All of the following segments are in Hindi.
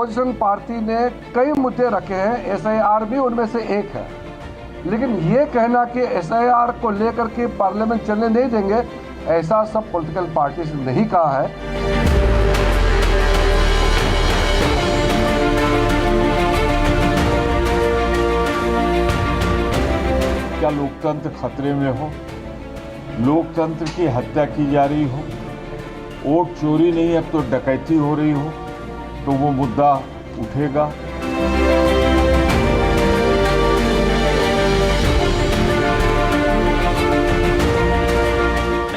अपोजिशन पार्टी ने कई मुद्दे रखे हैं, एसआईआर भी उनमें से एक है। लेकिन ये कहना कि एसआईआर को लेकर के पार्लियामेंट चलने नहीं देंगे, ऐसा सब पॉलिटिकल पार्टीज ने नहीं कहा है। क्या लोकतंत्र खतरे में हो, लोकतंत्र की हत्या की जा रही हो, वोट चोरी नहीं अब तो डकैती हो रही हो, तो वो मुद्दा उठेगा।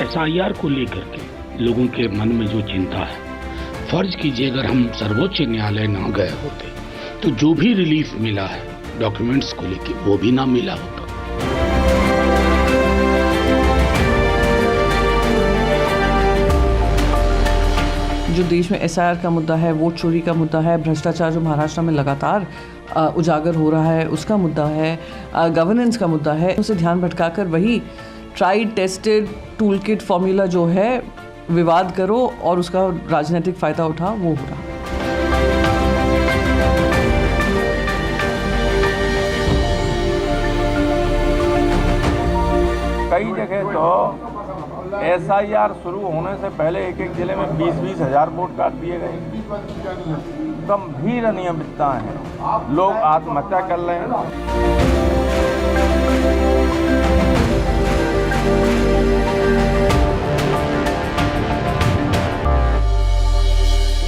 एसआईआर को लेकर के लोगों के मन में जो चिंता है, फर्ज कीजिए अगर हम सर्वोच्च न्यायालय ना गए होते तो जो भी रिलीफ मिला है डॉक्यूमेंट्स को लेके वो भी ना मिला होता। जो देश में एसआईआर का मुद्दा है, वोट चोरी का मुद्दा है, भ्रष्टाचार जो महाराष्ट्र में लगातार उजागर हो रहा है उसका मुद्दा है, गवर्नेंस का मुद्दा है, उसे ध्यान भटकाकर वही tried tested tool kit formula जो है विवाद करो और उसका राजनीतिक फायदा उठा, वो हो रहा। कई जगह तो एसआईआर शुरू होने से पहले एक एक जिले में 20-20 हजार वोट काट दिए गए। गंभीर अनियमितता है, लोग आत्महत्या कर रहे हैं।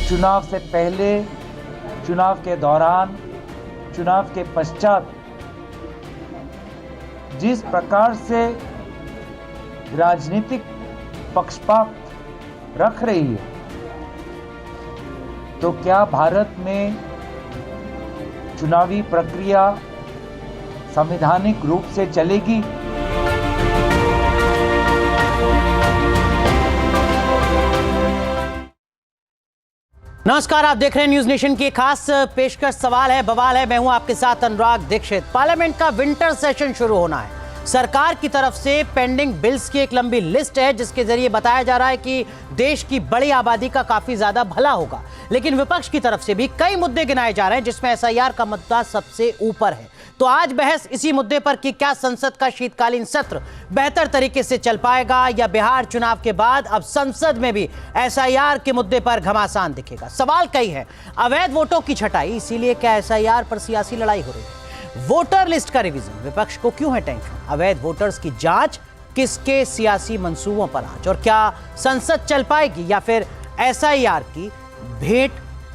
चुनाव से पहले, चुनाव के दौरान, चुनाव के पश्चात जिस प्रकार से राजनीतिक पक्षपात रख रही है, तो क्या भारत में चुनावी प्रक्रिया संवैधानिक रूप से चलेगी? नमस्कार, आप देख रहे हैं न्यूज नेशन की खास पेशकश। सवाल है, बवाल है। मैं हूं आपके साथ अनुराग दीक्षित। पार्लियामेंट का विंटर सेशन शुरू होना है। सरकार की तरफ से पेंडिंग बिल्स की एक लंबी लिस्ट है जिसके जरिए बताया जा रहा है कि देश की बड़ी आबादी का काफी ज्यादा भला होगा। लेकिन विपक्ष की तरफ से भी कई मुद्दे गिनाए जा रहे हैं जिसमें एसआईआर का मुद्दा सबसे ऊपर है। तो आज बहस इसी मुद्दे पर कि क्या संसद का शीतकालीन सत्र बेहतर तरीके से चल पाएगा या बिहार चुनाव के बाद अब संसद में भी एसआईआर के मुद्दे पर घमासान दिखेगा। सवाल कई है। अवैध वोटों की छटाई, इसीलिए क्या एसआईआर पर सियासी लड़ाई हो रही है? वोटर लिस्ट का रिवीजन, विपक्ष को क्यों है टेंशन? अवैध वोटर्स की जांच, किसके सियासी मंसूबों पर आंच? और क्या संसद चल पाएगी या फिर एसआईआर की भेंट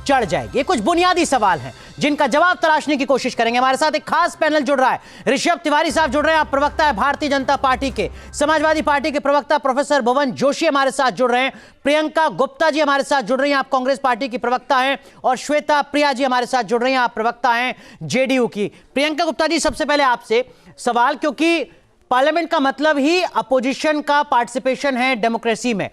चढ़ जाएगी? ये कुछ बुनियादी सवाल हैं जिनका जवाब तलाशने की कोशिश करेंगे। हमारे साथ एक खास पैनल जुड़ रहा है। ऋषभ तिवारी साहब जुड़ रहे हैं, आप प्रवक्ता है भारतीय जनता पार्टी के। समाजवादी पार्टी के प्रवक्ता प्रोफेसर भुवन जोशी हमारे साथ जुड़ रहे हैं। प्रियंका गुप्ता जी हमारे साथ जुड़ रही हैं, आप कांग्रेस पार्टी की प्रवक्ता हैं। और श्वेता प्रिया जी हमारे साथ जुड़ रही हैं, आप प्रवक्ता हैं जेडीयू की। प्रियंका गुप्ता जी, सबसे पहले आपसे सवाल, क्योंकि पार्लियामेंट का मतलब ही अपोजिशन का पार्टिसिपेशन है डेमोक्रेसी में।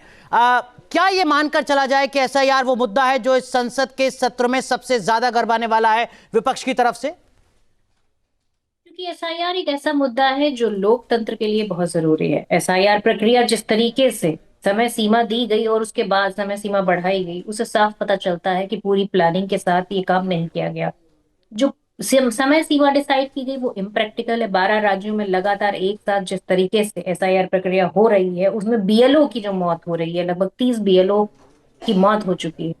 क्या ये मानकर चला जाए कि एसआईआर वो मुद्दा है जो इस संसद के सत्र में सबसे ज्यादा गरमाने वाला है विपक्ष की तरफ से? क्योंकि एसआईआर एक ऐसा मुद्दा है जो लोकतंत्र के लिए बहुत जरूरी है। एसआईआर प्रक्रिया जिस तरीके से समय सीमा दी गई और उसके बाद समय सीमा बढ़ाई गई, उससे साफ पता चलता है कि पूरी प्लानिंग के साथ ये काम नहीं किया गया। जो समय सीमा डिसाइड की गई वो इम्प्रैक्टिकल है। 12 राज्यों में लगातार एक साथ जिस तरीके से एसआईआर प्रक्रिया हो रही है, उसमें बीएलओ की जो मौत हो रही है, लगभग 30 बीएलओ की मौत हो चुकी है।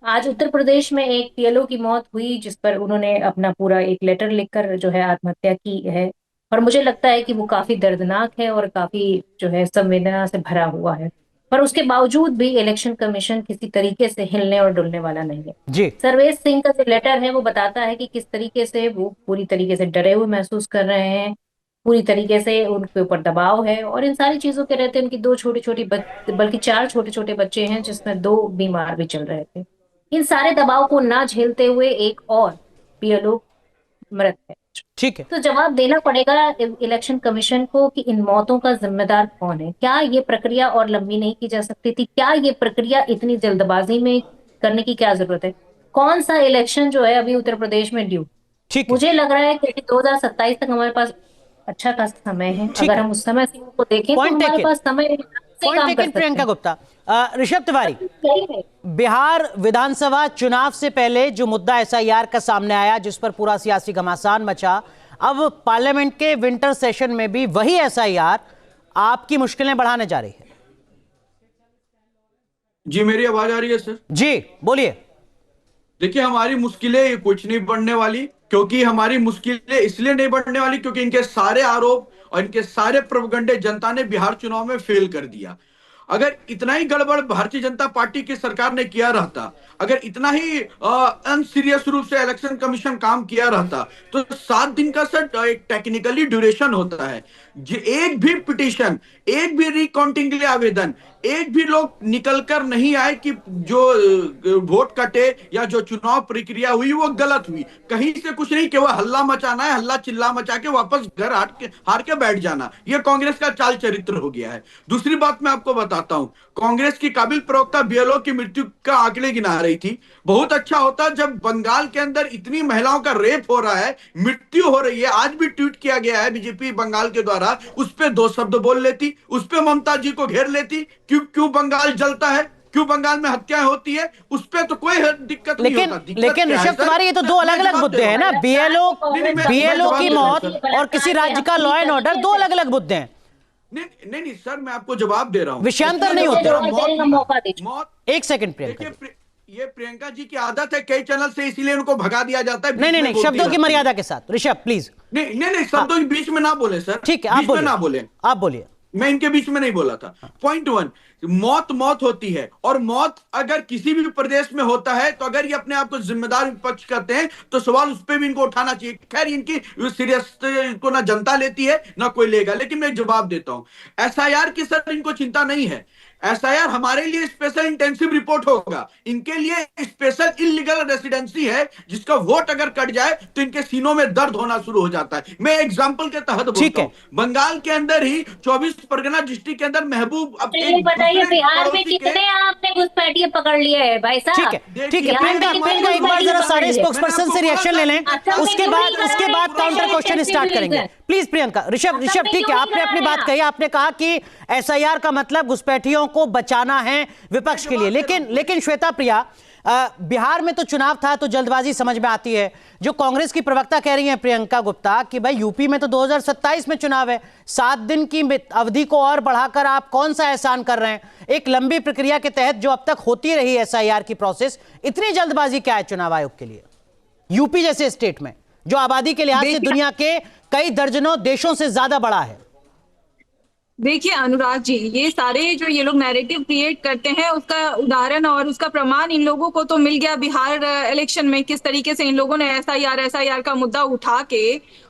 आज उत्तर प्रदेश में एक बीएलओ की मौत हुई जिस पर उन्होंने अपना पूरा एक लेटर लिखकर जो है आत्महत्या की है। और मुझे लगता है कि वो काफी दर्दनाक है और काफी जो है संवेदना से भरा हुआ है। पर उसके बावजूद भी इलेक्शन कमीशन किसी तरीके से हिलने और डुलने वाला नहीं है जी। सर्वेश सिंह का जो लेटर है वो बताता है कि किस तरीके से वो पूरी तरीके से डरे हुए महसूस कर रहे हैं, पूरी तरीके से उनके ऊपर दबाव है। और इन सारी चीजों के रहते उनकी 2 छोटी-छोटी बल्कि 4 छोटे-छोटे बच्चे हैं जिसमें 2 बीमार भी चल रहे थे। इन सारे दबाव को ना झेलते हुए एक और बीएलओ मृत है। ठीक है, तो जवाब देना पड़ेगा इलेक्शन कमीशन को कि इन मौतों का जिम्मेदार कौन है। क्या ये प्रक्रिया और लंबी नहीं की जा सकती थी? क्या ये प्रक्रिया इतनी जल्दबाजी में करने की क्या जरूरत है? कौन सा इलेक्शन जो है अभी उत्तर प्रदेश में ड्यू? मुझे लग रहा है कि 2027 तक हमारे पास अच्छा खासा समय है। अगर हम उस समय को देखें तो हमारे पास समय पॉइंट टेकन प्रियंका गुप्ता। ऋषभ तिवारी, बिहार विधानसभा चुनाव से पहले जो मुद्दा एसआईआर का सामने आया, जिस पर पूरा सियासी घमासान मचा, अब पार्लियामेंट के विंटर सेशन में भी वही एसआईआर आपकी मुश्किलें बढ़ाने जा रही है। जी मेरी आवाज आ रही है सर? जी बोलिए। देखिए, हमारी मुश्किलें कुछ नहीं बढ़ने वाली, क्योंकि हमारी मुश्किलें इसलिए नहीं बढ़ने वाली क्योंकि इनके सारे आरोप और इनके सारे प्रोपेगेंडे जनता ने बिहार चुनाव में फेल कर दिया। अगर इतना ही गड़बड़ भारतीय जनता पार्टी की सरकार ने किया रहता, अगर इतना ही अनसीरियस रूप से इलेक्शन कमीशन काम किया रहता, तो 7 दिन का सर एक टेक्निकली ड्यूरेशन होता है। एक भी पिटीशन, एक भी रिकाउंटिंग के लिए आवेदन, एक भी लोग निकल कर नहीं आए कि जो वोट कटे या जो चुनाव प्रक्रिया हुई वो गलत हुई। कहीं से कुछ नहीं, केवल हल्ला मचाना है, हल्ला चिल्ला मचा के वापस घर हार के बैठ जाना। ये कांग्रेस का चाल चरित्र हो गया है। दूसरी बात मैं आपको बताता हूं, कांग्रेस की काबिल प्रवक्ता बीएलओ की मृत्यु का आंकड़े गिना रही थी। बहुत अच्छा होता जब बंगाल के अंदर इतनी महिलाओं का रेप हो रहा है, मृत्यु हो रही है, आज भी ट्वीट किया गया है बीजेपी बंगाल के द्वारा, उस पे 2 शब्द बोल लेती, उस पे ममता जी को घेर लेती। क्यों बंगाल जलता है, क्यों बंगाल में हत्याएं होती है, उस पे तो कोई दिक्कत नहीं होता। लेकिन ऋषभ तिवारी, ये तो 2 अलग अलग मुद्दे हैं ना, बीएलओ की मौत और किसी राज्य का लॉ एंड ऑर्डर, 2 अलग अलग मुद्दे हैं। नहीं सर, मैं आपको जवाब दे रहा हूं, विषयांतर नहीं होते। मौत, एक सेकंड प्रियंका, ये प्रियंका जी की आदत है, कई चैनल से इसीलिए उनको भगा दिया जाता है। नहीं, शब्दों की मर्यादा के साथ। ऋषभ प्लीज। नहीं, शब्दों के बीच में ना बोले सर। ठीक है, आप बोलिए। मैं इनके बीच में नहीं बोला था। पॉइंट 1, मौत होती है, और मौत अगर किसी भी प्रदेश में होता है तो अगर ये अपने आप को जिम्मेदार विपक्ष करते हैं तो सवाल उस पर भी इनको उठाना चाहिए। खैर, इनकी सीरियस को ना जनता लेती है ना कोई लेगा, लेकिन मैं जवाब देता हूं। एसआईआर की सर इनको चिंता नहीं है। एसआईआर हमारे लिए स्पेशल इंटेंसिव रिपोर्ट होगा, इनके लिए स्पेशल इलीगल रेसिडेंसी है, जिसका वोट अगर कट जाए तो इनके सीनों में दर्द होना शुरू हो जाता है। मैं एग्जांपल के तहत बोलता हूं, बंगाल के अंदर ही 24 परगना डिस्ट्रिक्ट के अंदर महबूब, बताइए बिहार में कितने आपने घुसपैठिए पकड़ लिए हैं भाई साहब? ठीक है प्रियंका, एक बार जरा सारे स्पोक्सपर्सन से रिएक्शन ले लें, उसके बाद काउंटर क्वेश्चन स्टार्ट करेंगे। प्लीज प्रियंका। ऋषभ ठीक है, आपने अपनी बात कही, आपने कहा कि एसआईआर का मतलब घुसपैठियों को बचाना है विपक्ष के लिए, लेकिन श्वेता प्रिया, बिहार में तो चुनाव था तो जल्दबाजी समझ में आती है। जो कांग्रेस की प्रवक्ता कह रही हैं प्रियंका गुप्ता कि भाई यूपी में तो 2027 में चुनाव है, 7 दिन की अवधि को और बढ़ाकर आप कौन सा एहसान कर रहे हैं? एक लंबी प्रक्रिया के तहत जो अब तक होती रही एसआईआर की प्रोसेस, इतनी जल्दबाजी क्या है चुनाव आयोग के लिए यूपी जैसे स्टेट में, जो आबादी के लिहाज से दुनिया के कई दर्जनों देशों से ज्यादा बड़ा है? देखिए अनुराग जी, ये सारे जो ये लोग नैरेटिव क्रिएट करते हैं, उसका उदाहरण और उसका प्रमाण इन लोगों को तो मिल गया बिहार इलेक्शन में। किस तरीके से इन लोगों ने एसआईआर का मुद्दा उठा के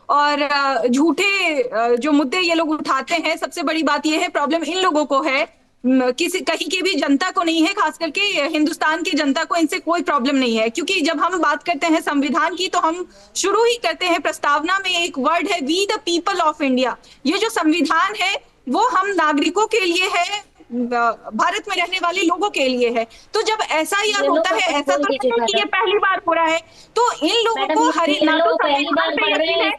और झूठे जो मुद्दे ये लोग उठाते हैं। सबसे बड़ी बात ये है, प्रॉब्लम इन लोगों को है, कहीं की भी जनता को नहीं है, खास करके हिंदुस्तान की जनता को इनसे कोई प्रॉब्लम नहीं है। क्योंकि जब हम बात करते हैं संविधान की तो हम शुरू ही करते हैं, प्रस्तावना में एक वर्ड है, we the people of India. ये जो संविधान है वो हम नागरिकों के लिए है, भारत में रहने वाले लोगों के लिए है। तो जब एसआईआर होता है, ऐसा तो नहीं है कि ये पहली बार हो रहा है, तो इन लोगों को ना तो संविधान पे यकीन है,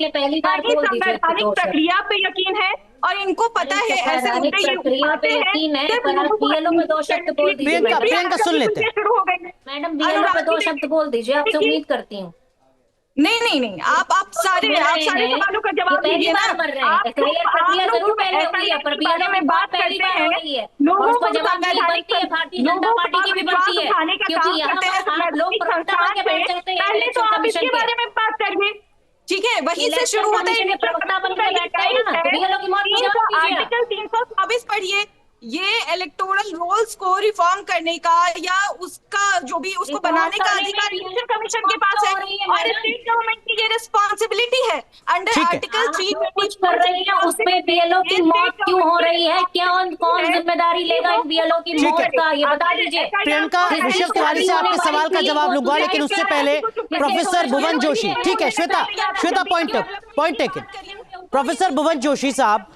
ना ही संवैधानिक प्रक्रिया पे यकीन है, और इनको पता है ऐसे मुद्दे ये उठाते हैं। प्रियंका सुन लेते हैं। शुरू हो गए मैडम, बीएलओ पे 2 शब्द बोल दीजिए, आपसे उम्मीद करती हूँ। नहीं, आप सारे सवालों का जवाब दीजिए ना। प्रक्रिया जरूर पहले हुई है, पर बीएलओ में बात पहली बार हो रही है, और उसको जवाबदेही बनती है भारतीय जनता पार्टी की भी बनती है, क्योंकि यहाँ लोग प्रवक्ता बन के बैठ जाते हैं इलेक्शन कमीशन के बारे में बात करिए। ठीक है, वहीं से शुरू होता है, प्रवक्ता बन के बैठते हैं ना, बीएलओ की मौत की जवाब दीजिए। आर्टिकल 324 पढ़िए, ये इलेक्टोरल रोल्स को रिफॉर्म करने का या उसका जो भी उसको बनाने का अधिकार इलेक्शन कमीशन के पास है, और स्टेट गवर्नमेंट की ये रिस्पॉन्सिबिलिटी है अंडर आर्टिकल 3 कुछ कर रही है। उसमें बीएलओ की मौत क्यों हो रही है? कौन जिम्मेदारी लेगा इन बीएलओ की मौत का, ये बता दीजिए। प्रियंका, ऋषभ तिवारी से आपके सवाल का जवाब लूंगा, लेकिन उससे पहले प्रोफेसर भुवन जोशी। ठीक है श्वेता, पॉइंट टेकन। प्रोफेसर भुवन जोशी साहब,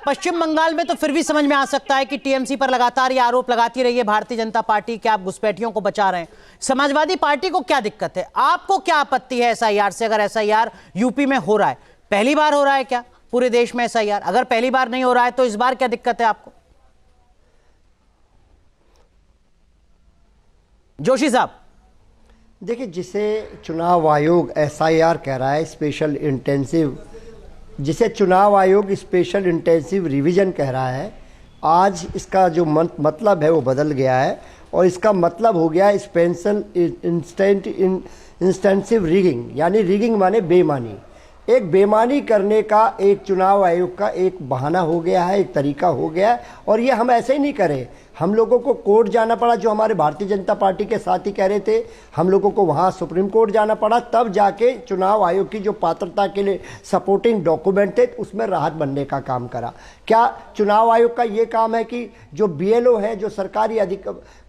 पश्चिम बंगाल में तो फिर भी समझ में आ सकता है कि टीएमसी पर लगातार ये आरोप लगाती रही है भारतीय जनता पार्टी कि आप घुसपैठियों को बचा रहे हैं। समाजवादी पार्टी को क्या दिक्कत है? आपको क्या आपत्ति है एसआईआर से? अगर एसआईआर यूपी में हो रहा है, पहली बार हो रहा है क्या पूरे देश में एसआईआर? अगर पहली बार नहीं हो रहा है तो इस बार क्या दिक्कत है आपको? जोशी साहब, देखिए, जिसे चुनाव आयोग SIR कह रहा है, स्पेशल इंटेंसिव, जिसे चुनाव आयोग स्पेशल इंटेंसिव रिवीजन कह रहा है, आज इसका जो मतलब है वो बदल गया है और इसका मतलब हो गया स्पेशल इंटेंसिव रिगिंग, यानी रिगिंग माने बेईमानी। एक बेईमानी करने का एक चुनाव आयोग का एक बहाना हो गया है, एक तरीका हो गया है। और ये हम ऐसे ही नहीं करें, हम लोगों को कोर्ट जाना पड़ा, जो हमारे भारतीय जनता पार्टी के साथी कह रहे थे, हम लोगों को वहाँ सुप्रीम कोर्ट जाना पड़ा, तब जाके चुनाव आयोग की जो पात्रता के लिए सपोर्टिंग डॉक्यूमेंट थे उसमें राहत बनने का काम करा। क्या चुनाव आयोग का ये काम है कि जो BLO हैं, जो सरकारी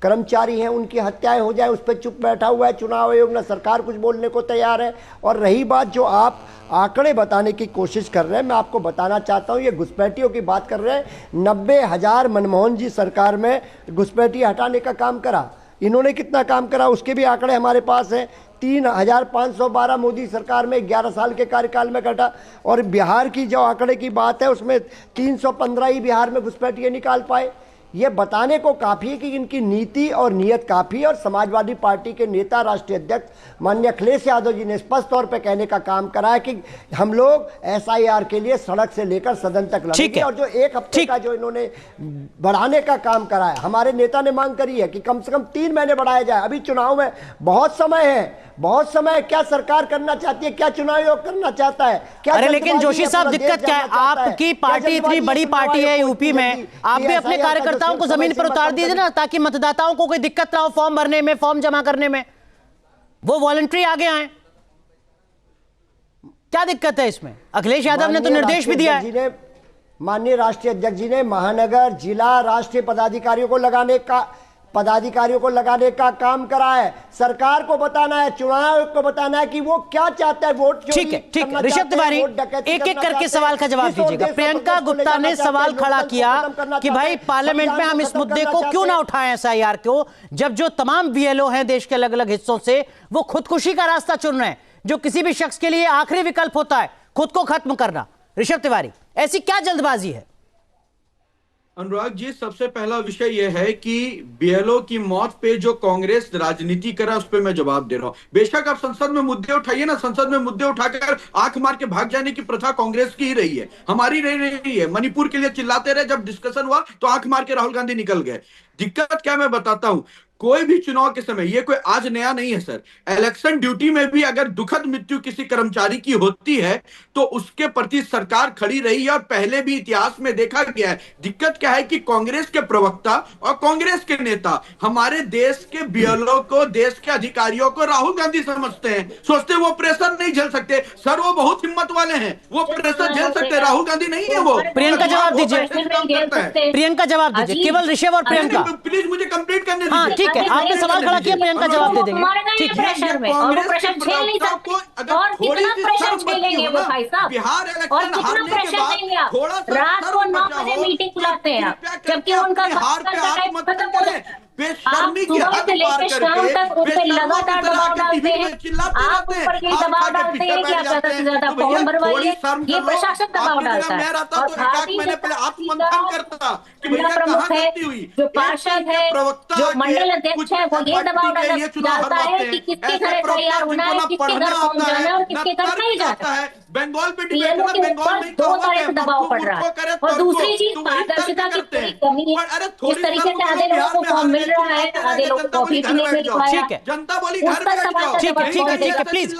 कर्मचारी हैं, उनकी हत्याएं हो जाए, उस पर चुप बैठा हुआ है चुनाव आयोग, ना सरकार कुछ बोलने को तैयार है। और रही बात जो आप आंकड़े बताने की कोशिश कर रहे हैं, मैं आपको बताना चाहता हूं, ये घुसपैठियों की बात कर रहे हैं। 90,000 मनमोहन जी सरकार में घुसपैठी हटाने का काम करा, इन्होंने कितना काम करा उसके भी आंकड़े हमारे पास हैं। 3,512 मोदी सरकार में 11 साल के कार्यकाल में घटा। और बिहार की जो आंकड़े की बात है उसमें 315 ही बिहार में घुसपैठिए निकाल पाए। ये बताने को काफ़ी है कि इनकी नीति और नीयत काफ़ी है। और समाजवादी पार्टी के नेता, राष्ट्रीय अध्यक्ष माननीय अखिलेश यादव जी ने स्पष्ट तौर पे कहने का काम करा है कि हम लोग SIR के लिए सड़क से लेकर सदन तक लड़ेंगे। और जो एक हफ्ते का जो इन्होंने बढ़ाने का काम करा है, हमारे नेता ने मांग करी है कि कम से कम 3 महीने बढ़ाया जाए। अभी चुनाव में बहुत समय है, बहुत समय। क्या सरकार करना चाहती है, क्या चुनाव आयोग करना चाहता है, क्या? अरे लेकिन जोशी साहब, दिक्कत क्या है, आपकी पार्टी इतनी बड़ी पार्टी है यूपी में, आप भी अपने कार्यकर्ताओं को जमीन पर उतार दीजिए ना, ताकि मतदाताओं को कोई दिक्कत ना हो फॉर्म भरने में, फॉर्म जमा करने में, वो वॉलंटरी आगे आए। क्या दिक्कत है इसमें? अखिलेश यादव ने तो निर्देश भी दिया है। माननीय राष्ट्रीय अध्यक्ष जी ने महानगर, जिला, राष्ट्रीय पदाधिकारियों को लगाने का काम करा है। सरकार को बताना है, चुनाव आयोग को बताना है कि वो क्या चाहता है। वोट चोरी ठीक है। ऋषभ तिवारी, एक एक करके सवाल का जवाब दीजिएगा। प्रियंका गुप्ता ने सवाल खड़ा किया कि भाई पार्लियामेंट में हम इस मुद्दे को क्यों ना उठाएं, SIR को, जब जो तमाम BLO हैं देश के अलग अलग हिस्सों से, वो खुदकुशी का रास्ता चुन रहे हैं, जो किसी भी शख्स के लिए आखिरी विकल्प होता है, खुद को खत्म करना। ऋषभ तिवारी, ऐसी क्या जल्दबाजी है? अनुराग जी, सबसे पहला विषय यह है कि BLO की मौत पे जो कांग्रेस राजनीति करा, उस पर मैं जवाब दे रहा हूं। बेशक आप संसद में मुद्दे उठाइए ना, संसद में मुद्दे उठाकर आंख मार के भाग जाने की प्रथा कांग्रेस की ही रही है, हमारी रही है। मणिपुर के लिए चिल्लाते रहे, जब डिस्कशन हुआ तो आंख मार के राहुल गांधी निकल गए। दिक्कत क्या, मैं बताता हूं। कोई भी चुनाव के समय, ये कोई आज नया नहीं है सर, इलेक्शन ड्यूटी में भी अगर दुखद मृत्यु किसी कर्मचारी की होती है तो उसके प्रति सरकार खड़ी रही है, और पहले भी इतिहास में देखा गया है। दिक्कत क्या है कि कांग्रेस के प्रवक्ता और कांग्रेस के नेता हमारे देश के BLO को, देश के अधिकारियों को राहुल गांधी समझते हैं, सोचते वो प्रेशर नहीं झेल सकते। सर वो बहुत हिम्मत वाले हैं, वो प्रेशर झेल सकते हैं, राहुल गांधी नहीं है वो। प्रियंका जवाब दीजिए, प्रियंका जवाब दीजिए, केवल ऋषभ और प्रियंका। प्लीज मुझे कंप्लीट करने दीजिए। हाँ ठीक है, आपने सवाल खड़ा किया, प्रियंका जवाब दे देंगे। ठीक है, प्रेशर में और वो प्रेशर झेल नहीं सकते, और कितना प्रेशर झेलेंगे वो भाई साहब, और कितना प्रेशर देंगे आप? रात को 9 बजे मीटिंग बुलाते हैं आप, जबकि उनका खत्म करें। आप सुबह से लेकर शाम तक उन पे लगातार दबाव डालते हैं, आप ऊपर के दबाव डालते हैं कि आप ज्यादा से ज्यादा फॉर्म भरवाइए, ये प्रशासन दबाव डालता है। और भारतीय जनता प्रमुख है, जो पार्षद है, जो मंडल अध्यक्ष है, वो ये दबाव डालता है कि किसके घर SIR होना है, किसके घर फॉर्म जाना है और किसके घर नहीं जाना है। बंगाल पे BLO के ऊपर 2 तरह से दबाव पड़ रहा है। और दूसरी चीज, पारदर्शिता की पूरी कमी है। जिस तरीके से आधे लोगों को फॉर्म मिल रहा है, आधे लोगों को अभी भी नहीं मिल पाया। ठीक है, जनता बोली ठीक है, प्लीज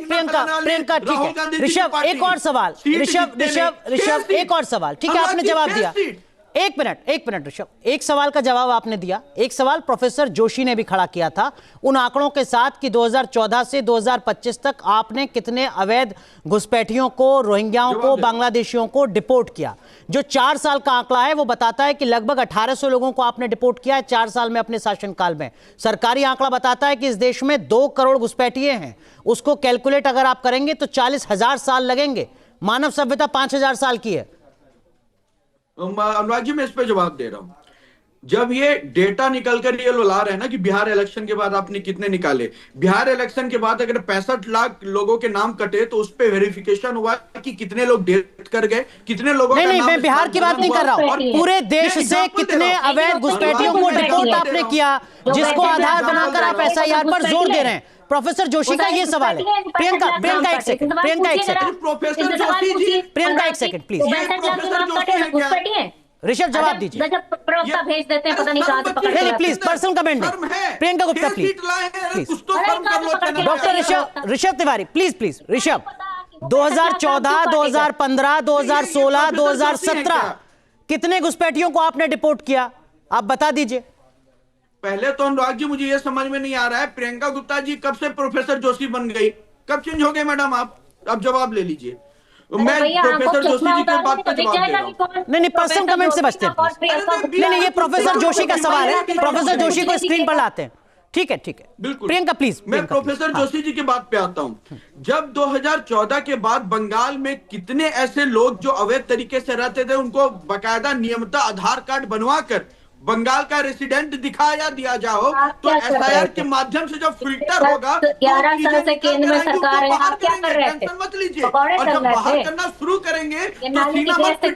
प्रियंका, ठीक है। ऋषभ, एक और सवाल। ऋषभ, एक और सवाल। ठीक है, आपने जवाब दिया। एक मिनट ऋषभ, एक सवाल का जवाब आपने दिया। एक सवाल प्रोफेसर जोशी ने भी खड़ा किया था उन आंकड़ों के साथ कि 2014 से 2025 तक आपने कितने अवैध घुसपैठियों को, रोहिंग्याओं को, बांग्लादेशियों को डिपोर्ट किया। जो 4 साल का आंकड़ा है वो बताता है कि लगभग 1800 लोगों को आपने डिपोर्ट किया है 4 साल में अपने शासनकाल में। सरकारी आंकड़ा बताता है कि इस देश में 2 करोड़ घुसपैठिए हैं। उसको कैलकुलेट अगर आप करेंगे तो 40,000 साल लगेंगे। मानव सभ्यता 5000 साल की है। अनुराग जी, मैं इस पे जवाब दे रहा हूं। जब ये डेटा निकल कर ये ला रहे हैं ना कि बिहार इलेक्शन के बाद आपने कितने निकाले, बिहार इलेक्शन के बाद अगर 65 लाख लोगों के नाम कटे तो उस पे वेरिफिकेशन हुआ कि कितने लोग डेथ कर गए, कितने लोगों नहीं, मैं बिहार की बात नहीं कर रहा हूं, पूरे देश से कितने अवैध घुसपैठियों को डिपोर्ट आपने किया, जिसको आधार बनाकर आप एसआईआर पर जोर दे रहे हैं। प्रोफेसर जोशी का ये सवाल है। प्रियंका एक सेकंड, प्रियंका एक सेकंड, प्रोफेसर जोशी जी, प्रियंका एक सेकंड प्लीज। ऋषभ जवाब दीजिए। प्रवक्ता भेज देते हैं, पता नहीं कहां से पकड़ नहीं प्लीज, पर्सनल कमेंट नहीं। Priyanka Gupta please, doctor Rishabh Tiwari please. Rishabh, 2014, 2015, 2016, 2017 कितने घुसपैठियों को आपने डिपोर्ट किया, आप बता दीजिए। पहले तो अनुराग जी मुझे ये समझ में नहीं आ रहा है, प्रियंका गुप्ता जी कब से प्रोफेसर जोशी बन गई, कब चेंज हो गए मैडम? आप जवाब ले लीजिए। मैं प्रोफेसर जोशी जी की बात पर जवाब दे रहा हूं। नहीं, पर्सनल कमेंट से बचते हैं। नहीं, ये प्रोफेसर जोशी का सवाल है, प्रोफेसर जोशी को स्क्रीन पर लाते हैं। ठीक है बिल्कुल। प्रियंका प्लीज। मैं प्रोफेसर जोशी जी की बात पे आता हूं। जब 2014 के बाद बंगाल में कितने ऐसे लोग जो अवैध तरीके से रहते थे, उनको बकायदा नियमित आधार कार्ड बनवाकर बंगाल का रेसिडेंट दिखाया दिया जाओ, तो एसआईआर के माध्यम से जब फिल्टर होगा, 11 साल से केंद्र में सरकार है, आप क्या कर रहे थे? टेंशन मत लीजिए, और जब बाहर करना शुरू करेंगे तो सीमा पर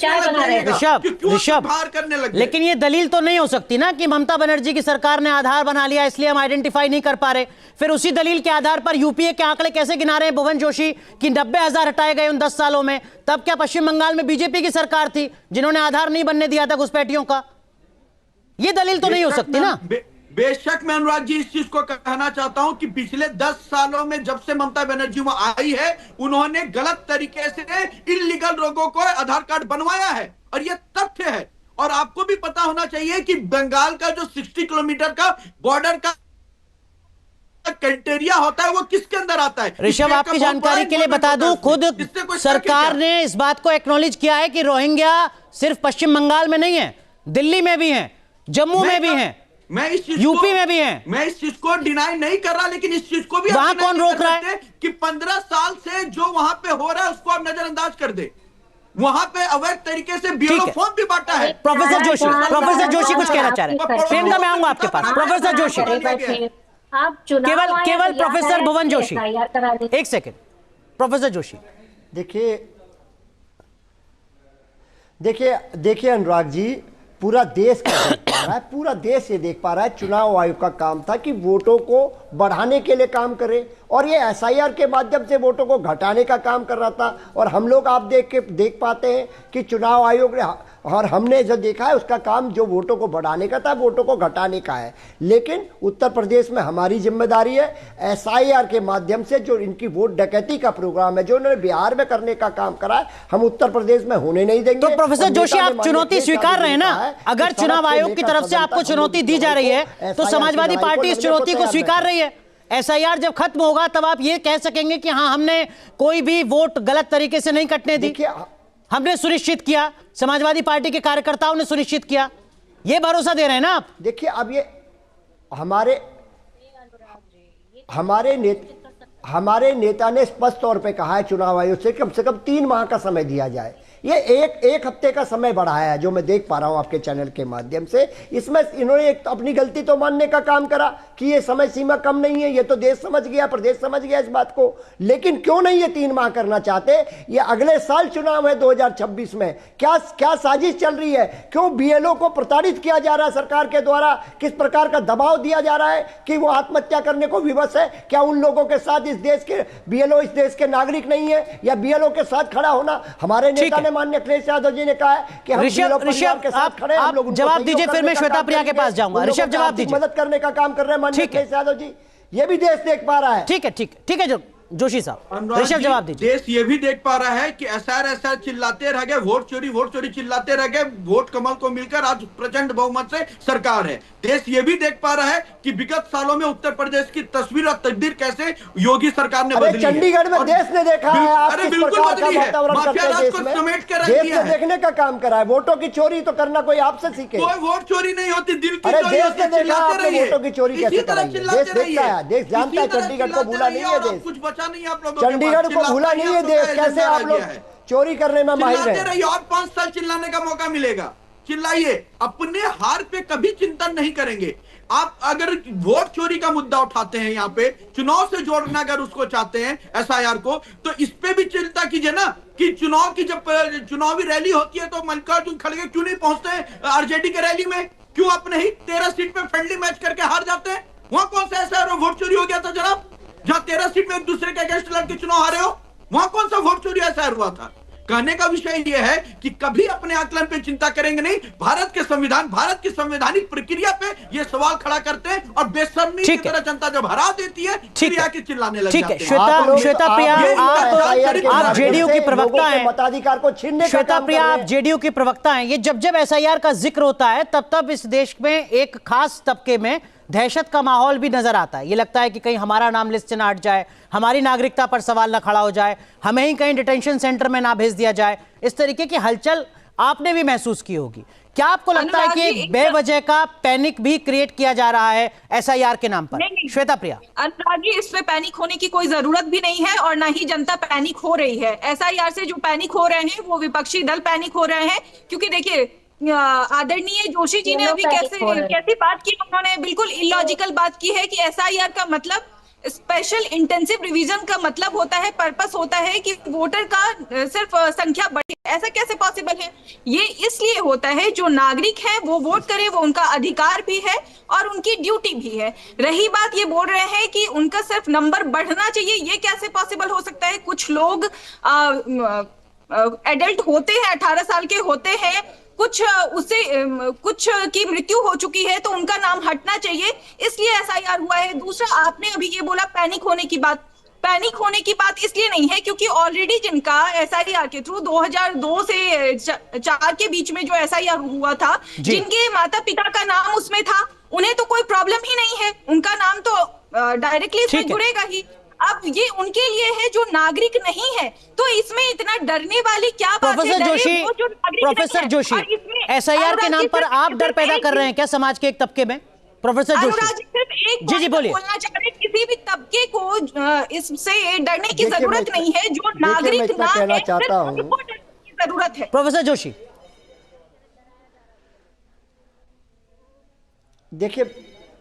ऋषभ बाहर करने लगे। लेकिन ये दलील तो नहीं हो सकती ना कि ममता बनर्जी की सरकार ने आधार बना लिया इसलिए हम आइडेंटिफाई नहीं कर पा रहे। फिर उसी दलील के आधार पर यूपीए के आंकड़े कैसे गिना रहे हैं भुवन जोशी कि 90,000 हटाए गए उन 10 सालों में? तब क्या पश्चिम बंगाल में बीजेपी की सरकार थी जिन्होंने आधार नहीं बनने दिया था घुसपैठियों का? ये दलील तो नहीं हो सकती ना। बेशक मैं अनुराग जी इस चीज को कहना चाहता हूं कि पिछले 10 सालों में जब से ममता बनर्जी वहां आई है, उन्होंने गलत तरीके से इल्लीगल लोगों को आधार कार्ड बनवाया है, और यह तथ्य है। और आपको भी पता होना चाहिए कि बंगाल का जो 60 किलोमीटर का बॉर्डर का क्राइटेरिया होता है वो किसके अंदर आता है? ऋषभ, आपकी जानकारी के लिए बता दूं, खुद सरकार ने इस बात को एक्नॉलेज किया है कि रोहिंग्या सिर्फ पश्चिम बंगाल में नहीं है, दिल्ली में भी हैं, जम्मू में भी हैं, मैं इस चीज यूपी में भी हैं। मैं इस चीज को डिनाई नहीं कर रहा, लेकिन इस चीज को भी वहां कौन रोक रहा है कि 15 साल से जो वहां पे हो रहा है उसको आप नजरअंदाज कर दे। वहां पे अवैध तरीके से बीएलओ फॉर्म भी बांटा है। प्रोफेसर जोशी कुछ कहना चाह रहे हैं। प्रियंका, मैं आऊंगा आपके पास। प्रोफेसर जोशी, केवल प्रोफेसर भुवन जोशी, एक सेकेंड। प्रोफेसर जोशी, देखिए अनुराग जी, पूरा देश क्या देख पा रहा है, पूरा देश ये देख पा रहा है, चुनाव आयोग का काम था कि वोटों को बढ़ाने के लिए काम करे, और ये एसआईआर के माध्यम से वोटों को घटाने का काम कर रहा था। और हम लोग आप देख पाते हैं कि चुनाव आयोग ने और हमने जो देखा है उसका काम जो वोटों को बढ़ाने का था, वोटों को घटाने का है। लेकिन उत्तर प्रदेश में हमारी जिम्मेदारी है एसआईआर के माध्यम से जो इनकी वोट डकैती का प्रोग्राम है, जो उन्होंने बिहार में करने का काम करा है, हम उत्तर प्रदेश में होने नहीं देंगे। तो प्रोफेसर जोशी, आप चुनौती स्वीकार रहे हैं ना? अगर चुनाव आयोग की तरफ से आपको चुनौती दी जा रही है तो समाजवादी पार्टी इस चुनौती को स्वीकार रही है। एसआईआर जब खत्म होगा तब आप ये कह सकेंगे कि हाँ, हमने कोई भी वोट गलत तरीके से नहीं कटने दी, हमने सुनिश्चित किया, समाजवादी पार्टी के कार्यकर्ताओं ने सुनिश्चित किया, ये भरोसा दे रहे हैं ना आप? देखिए, अब ये हमारे नेता ने स्पष्ट तौर पे कहा है चुनाव आयोग से कम 3 माह का समय दिया जाए। ये एक हफ्ते का समय बढ़ाया है, जो मैं देख पा रहा हूं आपके चैनल के माध्यम से। इसमें इन्होंने एक अपनी गलती तो मानने का काम करा कि ये समय सीमा कम नहीं है, ये तो देश समझ गया, प्रदेश समझ गया इस बात को। लेकिन क्यों नहीं ये 3 माह करना चाहते? ये अगले साल चुनाव है 2026 में, क्या साजिश चल रही है? क्यों बीएलओ को प्रताड़ित किया जा रहा है सरकार के द्वारा? किस प्रकार का दबाव दिया जा रहा है कि वो आत्महत्या करने को विवश है? क्या उन लोगों के साथ इस देश के बीएलओ इस देश के नागरिक नहीं है, या बीएलओ के साथ खड़ा होना? हमारे नेता माननीय अखिलेश यादव जी ने कहा है कि हम ऋषभ, आप जवाब दीजिए, फिर मैं श्वेता प्रिया के पास जाऊंगा। ऋषभ, जवाब दीजिए। मदद करने का काम कर रहे हैं माननीय अखिलेश यादव जी, ये भी देश देख पा रहा है। ठीक है जोशी साहब, ऋषभ जवाब दीजिए। देश ये भी देख पा रहा है कि एसआईआर चिल्लाते रह गए, वोट चोरी चिल्लाते रह गए, वोट कमल को मिलकर आज प्रचंड बहुमत से सरकार है। देश ये भी देख पा रहा है कि विगत सालों में उत्तर प्रदेश की तस्वीर और तकदीर कैसे योगी सरकार ने बदली है। चंडीगढ़ में देश ने देखा है, अरे बिल्कुल बदली है, माफिया राज को समेट के रख दिया है। देखने का काम करा है। वोटों की चोरी तो करना कोई आपसे सीखे? कोई वोट चोरी नहीं होती, दिल की चोरी होती है। वोटों की चोरी कैसे कराई? देश देखता है, देश जानता है, चंडीगढ़ को भूला नहीं है देश, कुछ बचा नहीं आप लोगों, चंडीगढ़ को भूला नहीं है देश। कैसे आप लोग चोरी करने में माहिर हैं? और 5 साल चिल्लाने का मौका मिलेगा, चिल्लाइए। अपने हार पे कभी चिंतन नहीं करेंगे। आप अगर वोट चोरी का मुद्दा उठाते हैं यहाँ पे, चुनाव से जोड़ना अगर उसको चाहते हैं एसआईआर को, तो इस पे भी चिंता कीजिए ना कि चुनाव की जब चुनावी रैली होती है तो मल्लिकार्जुन खड़गे क्यों नहीं पहुंचते हैं आरजेडी के रैली में? क्यों अपने ही 13 सीट में फ्रेंडली मैच करके हार जाते हैं? वहां कौन सा ऐसा वोट चोरी हो गया था जनाब, जहां 13 सीट में एक दूसरे के अगेंस्ट लड़के चुनाव हारे हो? वहां कौन सा वोट चोरी ऐसा हुआ था? कहने का विषय यह है कि कभी अपने आकलन पे चिंता करेंगे नहीं, भारत के संविधान, भारत की संवैधानिक प्रक्रिया पे ये सवाल खड़ा करते हैं और बेशर्मी की तरह जनता जब हरा देती है फिर आके चिल्लाने लग जाते हैं। श्वेता प्रिया, आप जेडीयू की प्रवक्ता हैं, मताधिकार को छीनने का श्वेता प्रिया आप जेडीयू की प्रवक्ता हैं, ये जब जब एसआईआर का जिक्र होता है तब तब इस देश में एक खास तबके में दहशत का माहौल भी नजर आता है। ये लगता है कि कहीं हमारा नाम लिस्ट से ना हट जाए, हमारी नागरिकता पर सवाल ना खड़ा हो जाए, हमें ही कहीं डिटेंशन सेंटर में ना भेज दिया जाए। इस तरीके की हलचल आपने भी महसूस की होगी। क्या आपको लगता है कि एक बेवजह का पैनिक भी क्रिएट किया जा रहा है एसआईआर के नाम पर? श्वेता प्रिया, अनुराग जी, इसमें पैनिक होने की कोई जरूरत भी नहीं है और ना ही जनता पैनिक हो रही है। एसआईआर से जो पैनिक हो रहे हैं वो विपक्षी दल पैनिक हो रहे हैं, क्योंकि देखिए आदरणीय जोशी जी ने अभी कैसी बात की, उन्होंने बिल्कुल इलॉजिकल बात की है कि एसआईआर का मतलब स्पेशल इंटेंसिव रिवीजन का मतलब होता है, पर्पस होता है कि वोटर का सिर्फ संख्या बढ़े। ऐसा कैसे पॉसिबल है? ये इसलिए होता है जो नागरिक है वो वोट करे, वो उनका अधिकार भी है और उनकी ड्यूटी भी है। रही बात ये बोल रहे हैं कि उनका सिर्फ नंबर बढ़ना चाहिए, ये कैसे पॉसिबल हो सकता है? कुछ लोग एडल्ट होते हैं, 18 साल के होते हैं, कुछ की मृत्यु हो चुकी है तो उनका नाम हटना चाहिए, इसलिए एसआईआर हुआ है। दूसरा, आपने अभी ये बोला पैनिक होने की बात, पैनिक होने की बात इसलिए नहीं है क्योंकि ऑलरेडी जिनका एसआईआर के थ्रू 2002 से 4 के बीच में जो एसआईआर हुआ था, जिनके माता पिता का नाम उसमें था, उन्हें तो कोई प्रॉब्लम ही नहीं है, उनका नाम तो डायरेक्टली इसमें जुड़ेगा ही। अब ये उनके लिए है जो नागरिक नहीं है, तो इसमें इतना डरने वाली क्या बात है? प्रोफेसर जोशी, एसआईआर के नाम पर आप डर पैदा कर रहे हैं क्या समाज के एक तबके में? प्रोफेसर जोशी जी बोलिए। बोलना चाह रहे, किसी भी तबके को इससे डरने की जरूरत नहीं है, जो नागरिक ना है उनको डरने की जरूरत है। प्रोफेसर जोशी,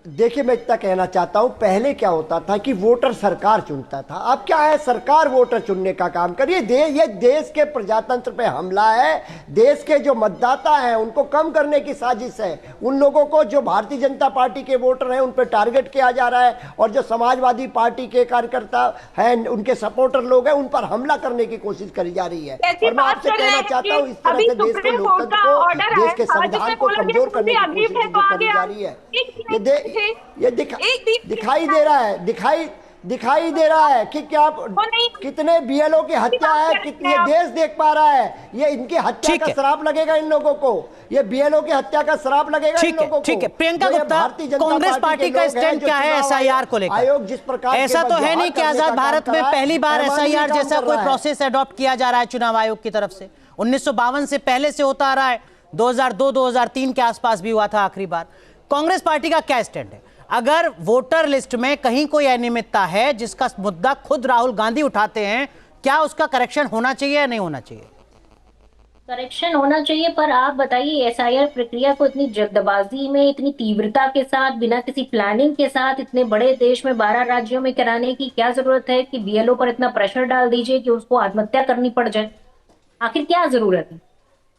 देखिए मैं इतना कहना चाहता हूं, पहले क्या होता था कि वोटर सरकार चुनता था, अब क्या है सरकार वोटर चुनने का काम करिए। ये देश के प्रजातंत्र पे हमला है, देश के जो मतदाता हैं उनको कम करने की साजिश है। उन लोगों को जो भारतीय जनता पार्टी के वोटर हैं उन पर टारगेट किया जा रहा है और जो समाजवादी पार्टी के कार्यकर्ता हैं, उनके सपोर्टर लोग हैं, उन पर हमला करने की कोशिश करी जा रही है। और मैं आपसे कहना चाहता हूँ, इस तरह से देश के लोकतंत्र को, देश के संविधान को कमजोर करने की कोशिश करी जा रही है। ये दिखाई दे रहा है कि क्या कितने बीएलओ की हत्या है, कितने देश देख पा रहा है। ये इनकी हत्या का श्राप लगेगा इन लोगों को, ये बीएलओ की हत्या का श्राप लगेगा इन लोगों को। ठीक है, प्रियंका गुप्ता, कांग्रेस पार्टी का स्टैंड क्या है एसआईआर को लेकर? आयोग जिस प्रकार ऐसा तो है नहीं कि आजाद भारत में पहली बार एसआईआर जैसा कोई प्रोसेस अडॉप्ट किया जा रहा है चुनाव आयोग की तरफ से। 1952 से पहले से होता आ रहा है, 2002-2003 के आसपास भी हुआ था आखिरी बार। कांग्रेस पार्टी का क्या स्टैंड है? अगर वोटर लिस्ट में कहीं कोई अनियमितता है जिसका मुद्दा खुद राहुल गांधी उठाते हैं, क्या उसका करेक्शन होना चाहिए या नहीं होना चाहिए? करेक्शन होना चाहिए, पर आप बताइए एसआईआर प्रक्रिया को इतनी जल्दबाजी में, इतनी तीव्रता के साथ, बिना किसी प्लानिंग के साथ इतने बड़े देश में 12 राज्यों में कराने की क्या जरूरत है कि बीएलओ पर इतना प्रेशर डाल दीजिए कि उसको आत्महत्या करनी पड़ जाए? आखिर क्या जरूरत है?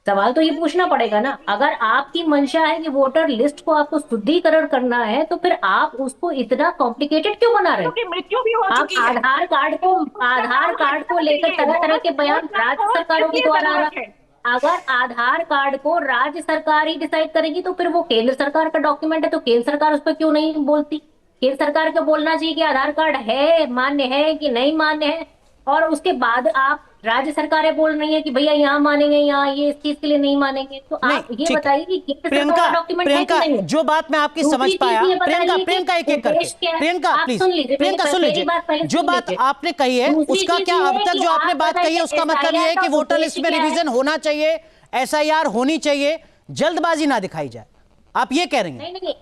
सवाल तो ये पूछना पड़ेगा ना। अगर आपकी मंशा है कि वोटर लिस्ट को आपको शुद्धिकरण करना है तो फिर आप उसको इतना कॉम्प्लिकेटेड क्यों बना रहे हैं? मृत्यु भी हो चुकी है। आधार कार्ड को लेकर तरह तरह के बयान राज्य सरकारों के द्वारा आ रहा है। अगर आधार कार्ड को राज्य सरकार ही डिसाइड करेगी तो फिर वो केंद्र सरकार का डॉक्यूमेंट है, तो केंद्र सरकार उस पर क्यों नहीं बोलती? केंद्र सरकार को बोलना चाहिए कि आधार कार्ड है, मान्य है कि नहीं मान्य है, और उसके बाद आप राज्य सरकारें बोल रही है कि भैया यहाँ मानेंगे, यहाँ ये इस चीज के लिए नहीं मानेंगे। तो आप ये बताइए कि केंद्र सरकार का डॉक्यूमेंट है कि नहीं? जो बात मैं आपकी समझ पाया, प्रियंका एक एक करके, प्रियंका प्लीज, प्रियंका सुन लीजिए, जो बात आपने कही है उसका क्या, अब तक जो आपने बात कही है उसका मतलब ये है कि वोटर लिस्ट में रिवीजन होना चाहिए, एसआईआर होनी चाहिए, जल्दबाजी ना दिखाई जाए, आप ये कह रही हैं? नहीं,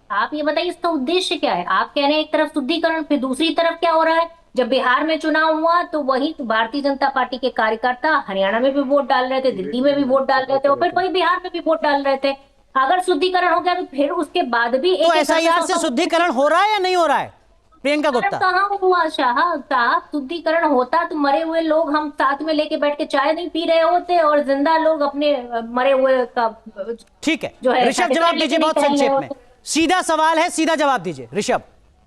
आप ये बताइए इसका उद्देश्य क्या है? आप कह रहे हैं एक तरफ शुद्धिकरण, फिर दूसरी तरफ क्या हो रहा है? जब बिहार में चुनाव हुआ तो वही भारतीय जनता पार्टी के कार्यकर्ता हरियाणा में भी वोट डाल रहे थे, दिल्ली में भी वोट डाल रहे थे, और फिर वही बिहार में भी वोट डाल रहे थे। अगर शुद्धिकरण हो गया तो फिर उसके बाद भी तो एसआईआर से शुद्धिकरण हो रहा है या नहीं हो रहा है? प्रियंका गुप्ता। कहाँ हुआ साहब, शुद्धिकरण होता तो मरे हुए लोग हम साथ में लेके बैठ के चाय नहीं पी रहे होते और जिंदा लोग अपने मरे हुए का ठीक है जो है ऋषभ जवाब दीजिए बहुत संक्षेप में, सीधा सवाल है, सीधा जवाब दीजिए ऋषभ।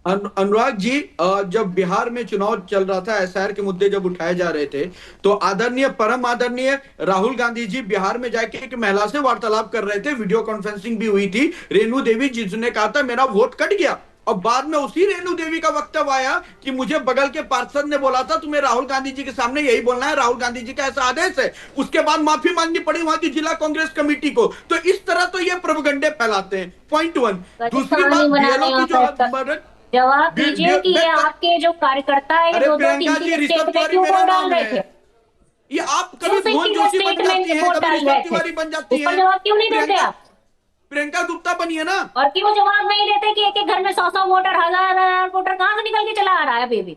अनुराग जी, जब बिहार में चुनाव चल रहा था, एसआईआर के मुद्दे जब उठाए जा रहे थे, तो आदरणीय परम आदरणीय राहुल गांधी जी बिहार में जाके एक महिला से वार्तालाप कर रहे थे, वीडियो कॉन्फ्रेंसिंग भी हुई थी, रेणु देवी जिसने कहा था मेरा वोट कट गया, और बाद में उसी रेणु देवी का वक्तव्य आया कि मुझे बगल के पार्षद ने बोला था तुम्हें राहुल गांधी जी के सामने यही बोलना है, राहुल गांधी जी का ऐसा आदेश है। उसके बाद माफी मांगनी पड़ी वहां की जिला कांग्रेस कमेटी को। तो इस तरह तो ये प्रोपेगेंडे फैलाते हैं, पॉइंट 1। दूसरी बात, बीएलओ की जो जवाब दीजिए कि ये आपके जो कार्यकर्ता है अरे प्रियंका जी, ऋषभ तिवारी मेरा नाम है। ये आप कभी भुवन जोशी बन जाती हैं, कभी ऋषभ तिवारी बन जाती हैं। जवाब क्यों नहीं देते आप? प्रियंका गुप्ता बनिए ना। और क्यों जवाब नहीं देते कि एक एक घर में 100 वोटर, 1000 वोटर कहाँ से निकल के चला आ रहा है अभी भी?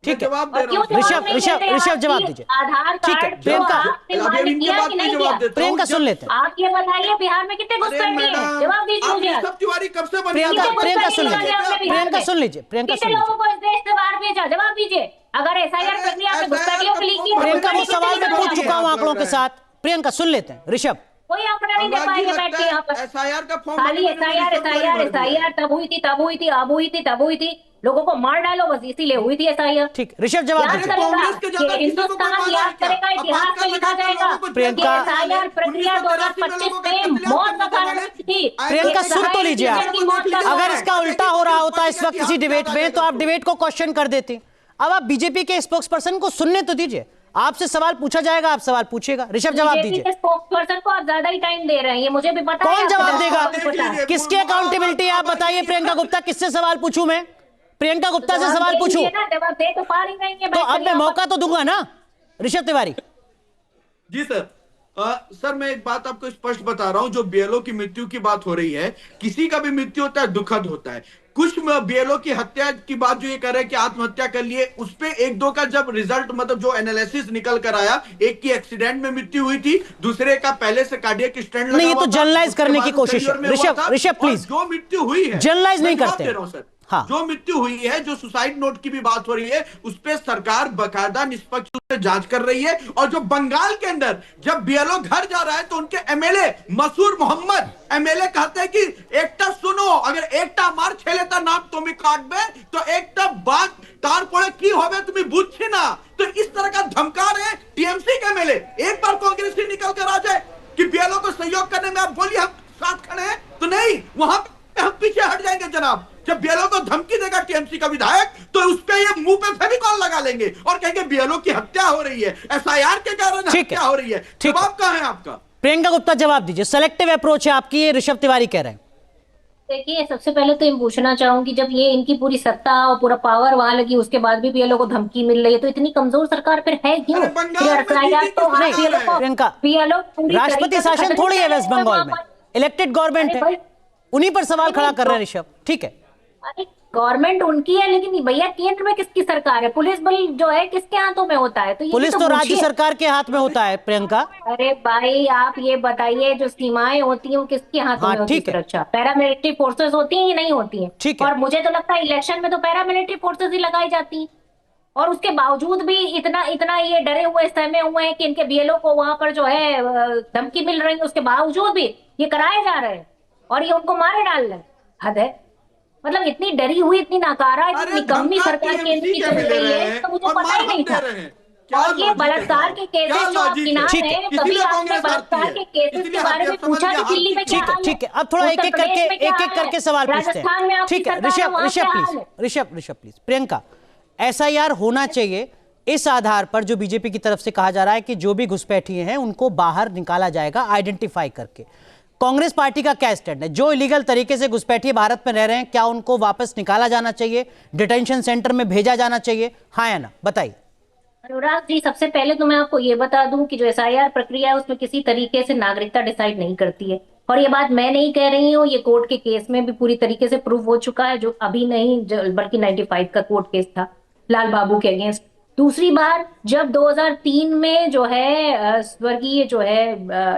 ठीक है जवाब दे रहा हूं। ऋषभ जवाब दीजिए। आधार कार्ड प्रियंका सुन लेते हैं। आप ये बताइए बिहार में कितने घुसपैठी हैं? जवाब दीजिए मुझे। ऋषभ तिवारी कब से बनी? प्रियंका सुन लीजिए। कितने लोगों को इस देश से बाहर भेजा? जवाब दीजिए। अगर एसआईआर प्रक्रिया में घुसपैठियों को लीक किया, प्रियंका वो सवाल मैं पूछ चुका हूँ आंकड़ों के साथ। प्रियंका सुन लेते हैं। ऋषभ कोई आंकड़ा नहीं दे पाएंगे बैठ के यहाँ पर। एसआईआर का फॉर्म खाली एसआईआर तब हुई थी, तब हुई थी, अब हुई थी, तब हुई थी। लोगों को मार डालो बस, इसीलिए हुई थी एसआईआर। ठीक, ऋषभ जवाब दीजिए। हिंदुस्तान याद करेगा, इतिहास में लिखा जाएगा। प्रियंका एसआईआर प्रक्रिया 2025 में मौत का कारण थी। प्रियंका सुन तो लीजिए आप। अगर इसका उल्टा हो रहा होता इस वक्त किसी डिबेट में तो आप डिबेट को क्वेश्चन कर देती। अब आप बीजेपी के स्पोक्स पर्सन को सुनने तो दीजिए। आपसे सवाल पूछा जाएगा, आप सवाल पूछिएगा। ऋषभ जवाब दीजिए। स्पोक्सपर्सन को आप ज्यादा ही टाइम दे रहे हैं, ये मुझे भी पता है। कौन जवाब देगा? किसकी अकाउंटेबिलिटी है आप बताइए। प्रियंका गुप्ता किससे सवाल पूछूं मैं? प्रियंका गुप्ता से सवाल पूछूं जवाब दे तो पा रही है। तो अब मैं मौका तो दूंगा ना। ऋषभ तिवारी जी सर। सर मैं एक बात आपको स्पष्ट बता रहा हूं, जो बीएलओ की मृत्यु की बात हो रही है, किसी का भी मृत्यु होता है दुखद होता है। कुछ बीएलओ की हत्या की बात जो ये कर रहे हैं कि आत्महत्या कर लिए, उस पे एक दो का जब रिजल्ट मतलब जो एनालिसिस निकल कर आया, एक की एक्सीडेंट में मृत्यु हुई थी, दूसरे का पहले से कार्डियक स्टेंट लगा हुआ था। नहीं, ये तो जनरलाइज करने की कोशिश है। ऋषभ प्लीज, जो मृत्यु हुई है जनरलाइज नहीं करते सर। हाँ। जो मृत्यु हुई है, जो सुसाइड नोट की भी बात हो रही है, उस पर सरकार बकायदा निष्पक्ष रूप से जांच कर रही है। और जो बंगाल के अंदर जब बीएलओ घर जा रहा है तो उनके एमएलए मसूर मोहम्मद एमएलए कहते हैं कि एकटा सुनो, अगर एकटा मार छेलेता नाम तुम्हें काटबे तो एकटा बात तार पड़े की होवे तुम्हें बुझछी ना। तो इस तरह का धमका रहे टीएमसी के एमएलए। एक बार कांग्रेस से निकल कर आ जाए कि बीएलओ को सहयोग करने में आप बोलिए हम साथ खड़े हैं, तो नहीं, वहां पे हम पीछे हट जाएंगे जनाब। जब बीएलओ को धमकी देगा टीएमसी का विधायक तो उस पे ये मुंह पे फेविकॉल लगा लेंगे और कहेंगे बीएलओ की हत्या हो रही है, एसआईआर के कारण हत्या हो रही है। जवाब कहां है आपका? प्रियंका गुप्ता जवाब दीजिए। सेलेक्टिव अप्रोच है आपकी, ये ऋषभ तिवारी कह रहे हैं। देखिए, सबसे पहले तो मैं पूछना चाहूंगी, जब ये इनकी पूरी सत्ता और पूरा पावर वहां लगी, उसके बाद भी बीएलओ को धमकी मिल रही है, तो इतनी कमजोर सरकार फिर है क्यों? राष्ट्रपति शासन थोड़ी है वेस्ट बंगाल में, इलेक्टेड गवर्नमेंट है, उन्हीं पर सवाल खड़ा कर रहे हैं ऋषभ। ठीक है, अरे गवर्नमेंट उनकी है, लेकिन भैया केंद्र में किसकी सरकार है? पुलिस बल जो है किसके हाथों में होता है? तो ये पुलिस तो राज्य सरकार के हाथ में होता है प्रियंका। अरे भाई आप ये बताइए, जो सीमाएं होती हैं वो किसके हाथों में होती है सुरक्षा? पैरामिलिट्री फोर्सेस होती हैं या नहीं होती हैं? और मुझे तो लगता है इलेक्शन में तो पैरामिलिट्री फोर्सेस ही लगाई जाती है, और उसके बावजूद भी इतना ये डरे हुए सहमे हुए हैं कि इनके बीएलओ को वहां पर जो है धमकी मिल रही है, उसके बावजूद भी ये कराए जा रहे हैं और ये उनको मारे डाल रहे हैं। हद है, मतलब इतनी डरी हुई, इतनी नाकारा, इतनी निकम्मी सरकार केंद्र की चल रही है, तो मुझे पता ही नहीं था। और ये बलत्कार के केसेस जो आप गिना रहे हैं, कभी आपने बलत्कार के केसेस के बारे में पूछा कि दिल्ली में क्या हाल है? ठीक है, अब थोड़ा एक एक करके सवाल पूछते हैं। ठीक है, ऋषभ प्लीज। प्रियंका, एसआईआर होना चाहिए इस आधार पर जो बीजेपी की तरफ से कहा जा रहा है कि जो भी घुसपैठिए हैं उनको बाहर निकाला जाएगा आइडेंटिफाई करके। कांग्रेस पार्टी का क्या स्टैंड है? जो इलीगल तरीके से घुसपैठिए भारत में रह रहे हैं, क्या उनको वापस निकाला जाना चाहिए, डिटेंशन सेंटर में भेजा जाना चाहिए, हाँ या ना? बताइए। अनुराग जी, सबसे पहले तो मैं आपको ये बता दूं कि जो एसआईआर प्रक्रिया है उसमें किसी तरीके से नागरिकता डिसाइड नहीं करती है, और ये बात मैं नहीं कह रही हूँ, ये कोर्ट के केस में भी पूरी तरीके से प्रूव हो चुका है, जो अभी नहीं बल्कि 95 का कोर्ट केस था लाल बाबू के अगेंस्ट। दूसरी बार जब 2003 में जो है स्वर्गीय जो है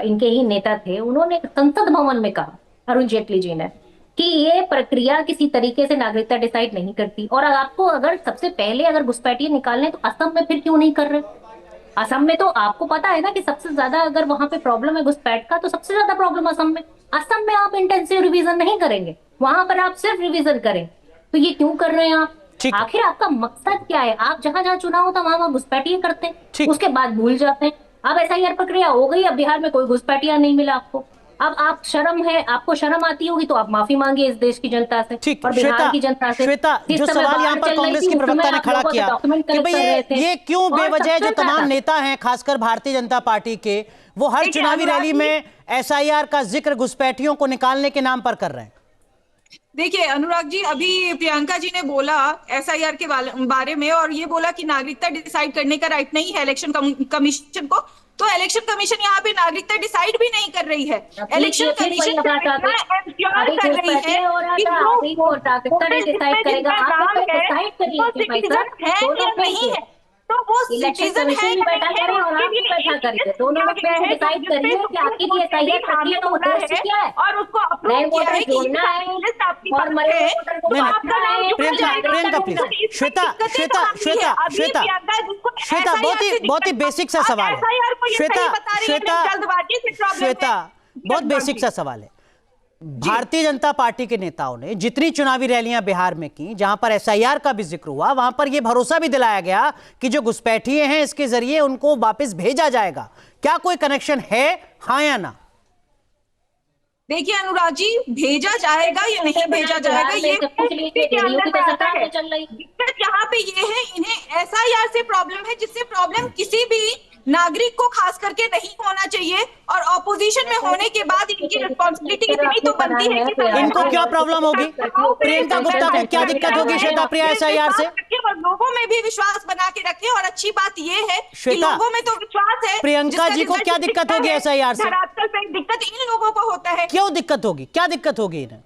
इनके ही नेता थे, उन्होंने संसद भवन में कहा, अरुण जेटली जी ने, कि ये प्रक्रिया किसी तरीके से नागरिकता डिसाइड नहीं करती। और आपको अगर सबसे पहले अगर घुसपैठिए निकालने तो असम में फिर क्यों नहीं कर रहे? असम में तो आपको पता है ना कि सबसे ज्यादा अगर वहां पे प्रॉब्लम है घुसपैठ का, तो सबसे ज्यादा प्रॉब्लम असम में। असम में आप इंटेंसिव रिवीजन नहीं करेंगे, वहां पर आप सिर्फ रिवीजन करें, तो ये क्यों कर रहे हैं आप? आखिर आपका मकसद क्या है? आप जहां जहां चुनाव होता वहां वहां घुसपैठिए करते हैं, उसके बाद भूल जाते हैं। अब SIR प्रक्रिया हो गई, अब बिहार में कोई घुसपैठिया नहीं मिला आपको, अब आप शर्म है, आपको शर्म आती होगी तो आप माफी मांगिए इस देश की जनता से और बिहार की जनता से। श्वेता, जो सवाल यहाँ पर कांग्रेस की प्रवक्ता ने खड़ा किया कि भाई ये क्यों बेवजह जो तमाम नेता हैं खासकर भारतीय जनता पार्टी के, वो हर चुनावी रैली में SIR का जिक्र घुसपैठियों को निकालने के नाम पर कर रहे हैं? देखिए अनुराग जी, अभी प्रियंका जी ने बोला SIR के बारे में, और ये बोला कि नागरिकता डिसाइड करने का राइट नहीं है इलेक्शन कमीशन को। तो इलेक्शन कमेशन यहाँ पे नागरिकता डिसाइड भी नहीं कर रही है। इलेक्शन कमीशन डिसाइड करेगा, नहीं है, तो वो सिटीजन है बैठा करें और आप भी बैठा करिए, दोनों में डिसाइड करिए कि आपके लिए SIR प्रक्रिया का उद्देश्य क्या है, और उसको अप्रूव किया है कि जोड़ना है और मरे वोटर को बांटना है। प्रियंका प्लीज, श्वेता बहुत ही बेसिक सा सवाल है। श्वेता बहुत बेसिक सा सवाल है। भारतीय जनता पार्टी के नेताओं ने जितनी चुनावी रैलियां बिहार में की, जहां पर SIR का भी जिक्र हुआ, वहां पर यह भरोसा भी दिलाया गया कि जो घुसपैठिए हैं इसके जरिए उनको वापस भेजा जाएगा। क्या कोई कनेक्शन है, हाँ या ना? देखिए अनुराग जी, भेजा जाएगा या नहीं भेजा जाएगा ये दिक्कत यहाँ पे ये है, इन्हें SIR से प्रॉब्लम है, जिससे प्रॉब्लम किसी भी नागरिक को खास करके नहीं होना चाहिए। और ऑपोजिशन में होने के बाद इनकी रिस्पॉन्सिबिलिटी इतनी तो बनती है कि इनको क्या प्रॉब्लम होगी? प्रियंका गुप्ता को क्या दिक्कत होगी श्वेता प्रिया SIR से? लोगों में भी विश्वास बना के रखें, और अच्छी बात ये है कि लोगों में तो विश्वास है। प्रियंका जी को क्या दिक्कत होगी SIR से? दिक्कत इन लोगों को होता है। क्यों दिक्कत होगी? क्या दिक्कत होगी इन्हें?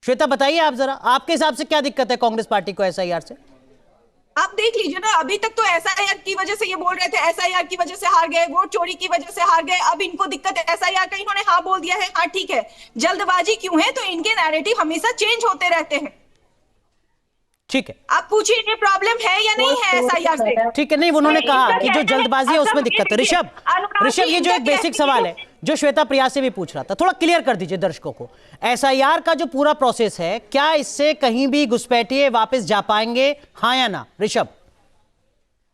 श्वेता बताइए आप जरा, आपके हिसाब से क्या दिक्कत है कांग्रेस पार्टी को SIR से? आप देख लीजिए ना, अभी तक तो SIR की वजह से ये बोल रहे थे, SIR की वजह से हार गए, वोट चोरी की वजह से हार गए। अब इनको दिक्कत है SIR का, इन्होंने हाँ बोल दिया है, हाँ ठीक है। जल्दबाजी क्यों है? तो इनके नैरेटिव हमेशा चेंज होते रहते हैं। ठीक है, आप पूछिए ये प्रॉब्लम है या नहीं है SIR से? ठीक है, नहीं उन्होंने कहा कि जो जल्दबाजी है उसमें दिक्कत है। ऋषभ, ये जो एक बेसिक सवाल है जो श्वेता प्रिया से भी पूछ रहा था, थोड़ा क्लियर कर दीजिए दर्शकों को। SIR का जो पूरा प्रोसेस है, क्या इससे कहीं भी घुसपैठिए वापस जा पाएंगे, हाँ या ना? ऋषभ।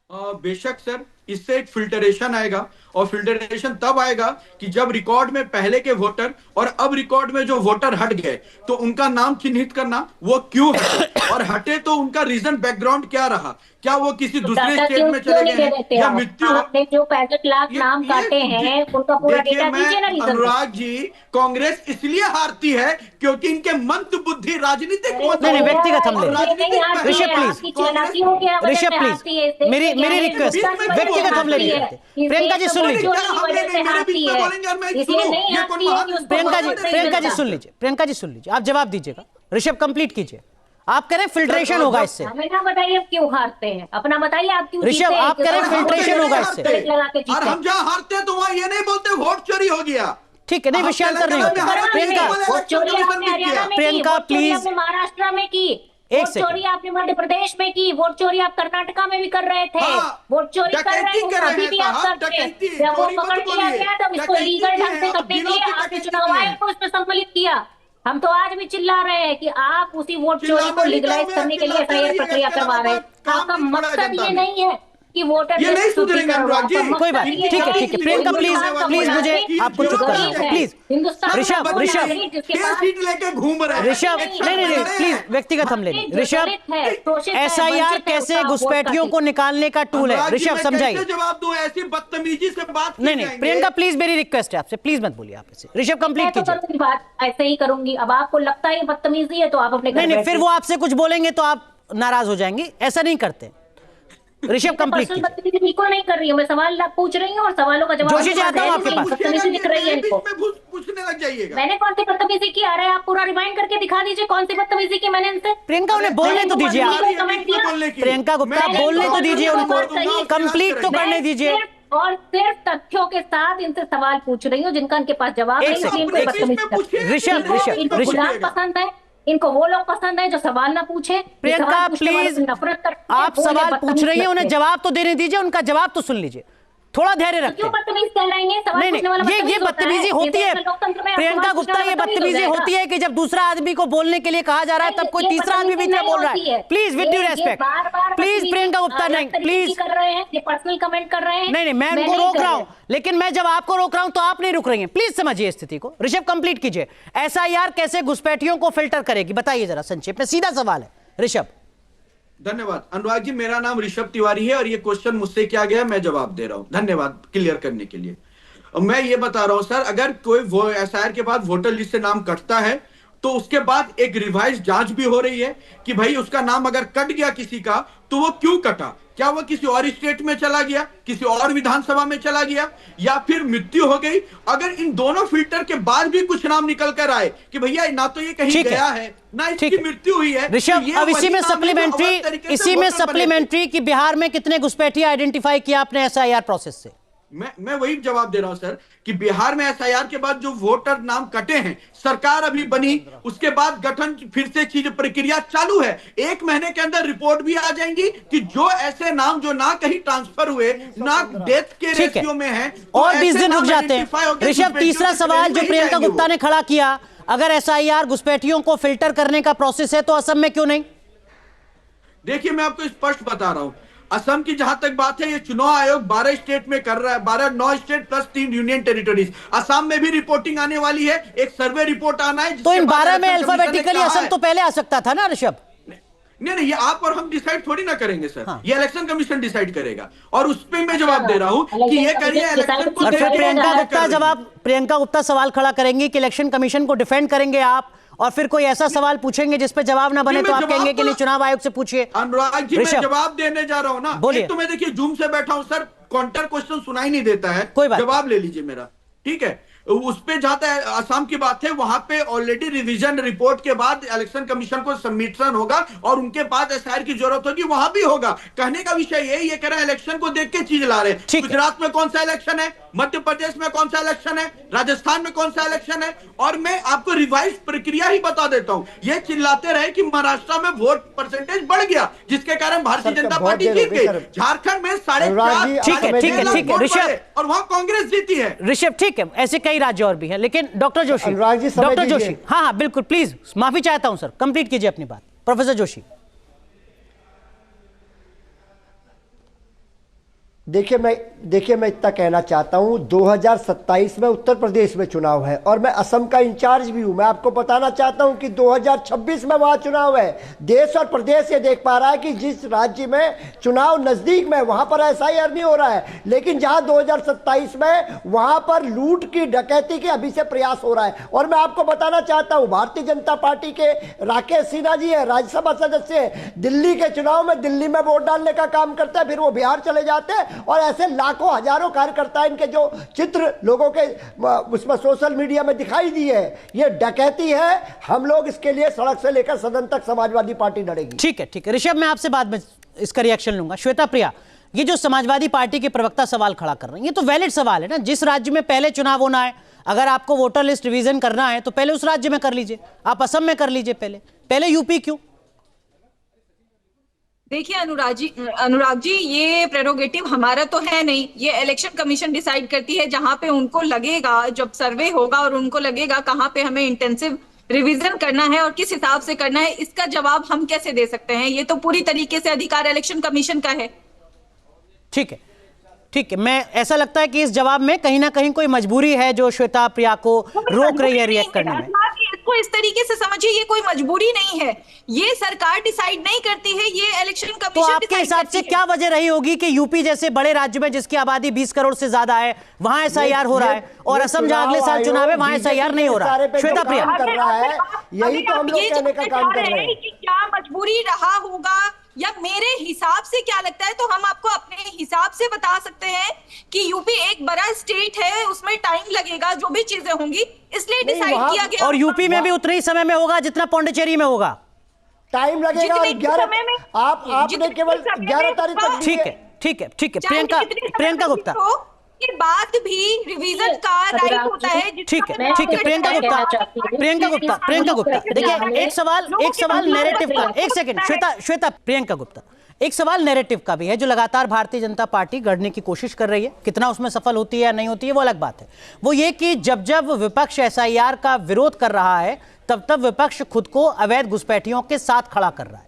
बेशक सर, इससे एक फिल्टरेशन आएगा, और फिल्टरेशन तब आएगा कि जब रिकॉर्ड में पहले के वोटर और अब रिकॉर्ड में जो वोटर हट गए, तो उनका नाम चिन्हित करना, वो क्यों हटे, और हटे तो उनका रीजन बैकग्राउंड क्या रहा, क्या वो किसी दूसरे स्टेट में चले गए हैं या मृत्यु। आपने जो 65 लाख नाम काटे हैं उनका पूरा डेटा दीजिए ना। अनुराग जी, कांग्रेस इसलिए हारती है क्योंकि इनके मंद बुद्धि राजनीतिक नहीं, व्यक्तिगत हम ले। ऋषभ प्लीज, मेरी रिक्वेस्ट, व्यक्तिगत हम ले। प्रियंका जी सुन लीजिए, प्रियंका जी सुन लीजिए, आप जवाब दीजिएगा। ऋषभ कंप्लीट कीजिए। आप कह रहे हैं फिल्ट्रेशन होगा इससे। हमें ना बताइए आप क्यों हारते हैं, अपना बताइए आप क्यों। ऋषभ, आप कह रहे हैं फिल्ट्रेशन होगा इससे। और हम जहाँ हारते हैं तो वहाँ ये नहीं बोलते वोट चोरी हो गया। ठीक है, नहीं विषयांतर नहीं होता। प्रियंका प्लीज। महाराष्ट्र में की वोट चोरी, आपने मध्य प्रदेश में की वोट चोरी, आप कर्नाटका में भी कर रहे थे वोट चोरी कर रहे थे, अभी भी आप करते हैं। जब वो पकड़ लिया गया तब इसको लीगल ढंग से करने के लिए आपने चुनाव आयोग को उसमें सम्मिलित किया। हम तो आज भी चिल्ला रहे हैं कि आप उसी वोट चोरी को लीगलाइज करने के लिए SIR प्रक्रिया करवा रहे हैं। आपका मकसद ये नहीं है कि वोटर ये नहीं सुधरेंगे अनुराग जी। कोई बात नहीं, ठीक है। प्रियंका प्लीज मुझे आपको चुप करना है प्लीज। ऋषभ सीट लेके घूम रहे हैं। ऋषभ नहीं प्लीज, व्यक्तिगत हम ले लें। ऋषभ, SIR कैसे घुसपैठियों को निकालने का टूल है? ऋषभ समझाइए। जवाब दो, ऐसी बदतमीजी से बात नहीं, प्रियंका प्लीज, मेरी रिक्वेस्ट है आपसे, प्लीज मत बोलिए आप ऐसे। ऋषभ कंप्लीट कीजिए। बात ऐसे ही करूंगी। अब आपको लगता है बदतमीजी है तो आप अपने नहीं, फिर वो आपसे कुछ बोलेंगे तो आप नाराज हो जाएंगे, ऐसा नहीं करते। ऋषभ कंप्लीट कीजिए। बिल्कुल नहीं कर रही हूँ, मैं सवाल पूछ रही हूँ और सवालों का जवाब जोशी जी आता हूँ आपके पास। बदतमीजी दिख रही है इनको। पूछने लग जाइएगा। मैंने कौन सी बदतमीजी की? आ रहा है, आप पूरा रिमाइंड करके दिखा दीजिए कौन सी बदतमीजी की मैंने इनसे। प्रियंका उन्हें बोलने तो दीजिए आप। प्रियंका गुप्ता बोलने तो दीजिए उनको, कंप्लीट तो करने दीजिए। और सिर्फ तथ्यों के साथ इनसे सवाल पूछ रही हूँ जिनका इनके पास जवाब नहीं, इसलिए इनको बदतमीजी करती हूँ। इनको गुलाम पसंद है, इनको वो लोग पसंद है जो सवाल ना पूछे। प्रियंका प्लीज, आप सवाल पूछ रही हैं, उन्हें जवाब तो देने दीजिए, उनका जवाब तो सुन लीजिए, थोड़ा धैर्य रखें। क्यों बदतमीज कहलाएंगे? सवाल पूछने वाला ये बदतमीजी होती है प्रियंका गुप्ता, ये बदतमीजी होती है कि जब दूसरा आदमी को बोलने के लिए कहा जा रहा है तब कोई तीसरा आदमी बीच में बोल रहा है। Please with due respect, please Priyanka Gupta, नहीं प्लीज कर रहे हैं, ये पर्सनल कमेंट कर रहे हैं। नहीं, मैं उनको रोक रहा हूं, लेकिन मैं जब आपको रोक रहा हूं तो आप नहीं रुक रही हैं। प्लीज समझिए स्थिति को। ऋषभ कंप्लीट कीजिए। एसआईआर कैसे घुसपैठियों को फिल्टर करेगी, बताइए जरा संक्षेप में, सीधा सवाल है ऋषभ। धन्यवाद अनुराग जी, मेरा नाम ऋषभ तिवारी है और ये क्वेश्चन मुझसे किया गया, मैं जवाब दे रहा हूं। धन्यवाद क्लियर करने के लिए। मैं ये बता रहा हूं सर, अगर कोई एसआईआर के बाद वोटर लिस्ट से नाम कटता है तो उसके बाद एक रिवाइज जांच भी हो रही है कि भाई उसका नाम अगर कट गया किसी का तो वो क्यों कटा, क्या वो किसी और स्टेट में चला गया, किसी और विधानसभा में चला गया, या फिर मृत्यु हो गई। अगर इन दोनों फिल्टर के बाद भी कुछ नाम निकल कर आए कि भैया ना तो ये कहीं गया है ना इसकी मृत्यु हुई है, ऋषभ अब इसी में सप्लीमेंट्री कि बिहार में कितने घुसपैठिए आइडेंटिफाई किया आपने एसआईआर प्रोसेस से? मैं वही जवाब दे रहा हूं सर कि बिहार में एसआईआर के बाद जो वोटर नाम कटे हैं, सरकार अभी बनी, उसके बाद गठन फिर से चीज प्रक्रिया चालू है। 1 महीने के अंदर रिपोर्ट भी आ जाएंगी कि जो ऐसे नाम जो ना कहीं ट्रांसफर हुए, ना डेथ के रेशियो में है, और 20 दिन रुक जाते हैं। ऋषभ तीसरा सवाल जो प्रियंका गुप्ता ने खड़ा किया, अगर एसआईआर घुसपैठियों को फिल्टर करने का प्रोसेस है तो असम में क्यों नहीं? देखिए मैं आपको स्पष्ट बता रहा हूं, असम की जहां तक बात है, ये चुनाव आयोग 12 स्टेट में कर रहा है, 9 state plus 3 union territories. Assam में भी रिपोर्टिंग आने वाली है, एक सर्वे रिपोर्ट आना है। तो इन 12 में अल्फाबेटिकली असम तो पहले आ सकता था ना ऋषभ? नहीं, ये आप और हम डिसाइड थोड़ी ना करेंगे सर। हाँ। ये इलेक्शन कमीशन डिसाइड करेगा और उस पर मैं जवाब दे रहा हूं कि ये करिए इलेक्शन को। प्रियंका गुप्ता सवाल खड़ा करेंगी कि इलेक्शन कमीशन को डिफेंड करेंगे आप, और फिर कोई ऐसा सवाल पूछेंगे जिस पे जवाब ना बने तो आप कहेंगे कि नहीं चुनाव आयोग से पूछिए। अनुराग जी मैं जवाब देने जा रहा हूं ना, बोलिए। तो मैं देखिए जूम से बैठा हूं सर, काउंटर क्वेश्चन सुनाई नहीं देता है, कोई बात, जवाब ले लीजिए मेरा, ठीक है। उस पे जाता है, असम की बात है, वहां पे ऑलरेडी रिवीजन रिपोर्ट के बाद इलेक्शन कमीशन को सबमिशन होगा और उनके पास एसआईआर की जरूरत होगी, वहां भी होगा। कहने का विषय ये कह रहे हैं इलेक्शन को देख के चीज ला रहे हैं। गुजरात में कौन सा इलेक्शन है, मध्य प्रदेश में कौन सा इलेक्शन है, राजस्थान में कौन सा इलेक्शन है, और मैं आपको रिवाइज प्रक्रिया ही बता देता हूं। ये चिल्लाते रहे कि महाराष्ट्र में वोट परसेंटेज बढ़ गया जिसके कारण भारतीय जनता पार्टी जीत गई, झारखंड में 4.5, ठीक है ऋषभ, और वहां कांग्रेस जीती है। ऋषभ ठीक है, ऐसे कई राज्य और भी हैं, लेकिन डॉक्टर जोशी, हाँ बिल्कुल, प्लीज माफी चाहता हूं सर, कंप्लीट कीजिए अपनी बात। प्रोफेसर जोशी, देखिए मैं इतना कहना चाहता हूं, 2027 में उत्तर प्रदेश में चुनाव है और मैं असम का इंचार्ज भी हूं। मैं आपको बताना चाहता हूं कि 2026 में वहां चुनाव है। देश और प्रदेश ये देख पा रहा है कि जिस राज्य में चुनाव नजदीक में वहां पर एसआईआर नहीं हो रहा है, लेकिन जहां 2027 में वहां पर लूट की डकैती के अभी से प्रयास हो रहा है। और मैं आपको बताना चाहता हूं, भारतीय जनता पार्टी के राकेश सिन्हा जी है, राज्यसभा सदस्य है, दिल्ली के चुनाव में दिल्ली में वोट डालने का काम करता है, फिर वो बिहार चले जाते हैं, और ऐसे लाखों हजारों कार्यकर्ता इनके जो चित्र लोगों के उसमें सोशल मीडिया में दिखाई दी है, ये डकैती है। हम लोग इसके लिए सड़क से लेकर सदन तक समाजवादी पार्टी लड़ेगी। ठीक है ऋषभ, मैं आपसे बाद में इसका रिएक्शन लूंगा। श्वेता प्रिया, ये जो समाजवादी पार्टी के प्रवक्ता सवाल खड़ा कर रहे हैं, ये तो वैलिड सवाल है ना। जिस राज्य में पहले चुनाव होना है, अगर आपको वोटर लिस्ट रिवीजन करना है तो पहले उस राज्य में कर लीजिए, आप असम में कर लीजिए, पहले यूपी क्यों? देखिए अनुराग जी, ये प्रेरोगेटिव हमारा तो है नहीं, ये इलेक्शन कमीशन डिसाइड करती है। जहां पे उनको लगेगा, जब सर्वे होगा और उनको लगेगा कहां पे हमें इंटेंसिव रिवीजन करना है और किस हिसाब से करना है, इसका जवाब हम कैसे दे सकते हैं? ये तो पूरी तरीके से अधिकार इलेक्शन कमीशन का है। ठीक है, मैं ऐसा लगता है कि इस जवाब में कहीं ना कहीं कोई मजबूरी है जो श्वेता प्रिया को रोक रही है रिएक्ट करने में। इसको इस तरीके से समझिए, ये कोई मजबूरी नहीं है, ये सरकार डिसाइड नहीं करती है, ये इलेक्शन कमीशन। तो आपके हिसाब से क्या वजह रही होगी कि यूपी जैसे बड़े राज्य में जिसकी आबादी 20 करोड़ से ज्यादा है, वहां एसआईआर हो रहा है, और असम जहां अगले साल चुनाव है वहां एसआईआर नहीं हो रहा है? श्वेता प्रिया कर रहा है, यही तो हम लोग कहने का काम कर रहे हैं कि क्या मजबूरी रहा होगा या मेरे हिसाब से क्या लगता है, तो हम आपको अपने हिसाब से बता सकते हैं कि यूपी एक बड़ा स्टेट है, उसमें टाइम लगेगा, जो भी चीजें होंगी, इसलिए डिसाइड किया गया। और यूपी में भी उतने ही समय में होगा जितना पौंडीचेरी में होगा, टाइम लगेगा। और 11 आपने केवल 11 तारीख तक, ठीक है, ठीक है चाहे कितनी प्रियंका गुप्ता हो, के बाद भी रिवीजन का राइट होता है। ठीक है प्रियंका गुप्ता देखिए, एक सवाल नैरेटिव का, एक सेकंड श्वेता प्रियंका गुप्ता, एक सवाल नैरेटिव का भी है जो लगातार भारतीय जनता पार्टी गढ़ने की कोशिश कर रही है। कितना उसमें सफल होती है या नहीं होती है वो अलग बात है। वो ये कि जब विपक्ष एसआईआर का विरोध कर रहा है तब विपक्ष खुद को अवैध घुसपैठियों के साथ खड़ा कर रहा है।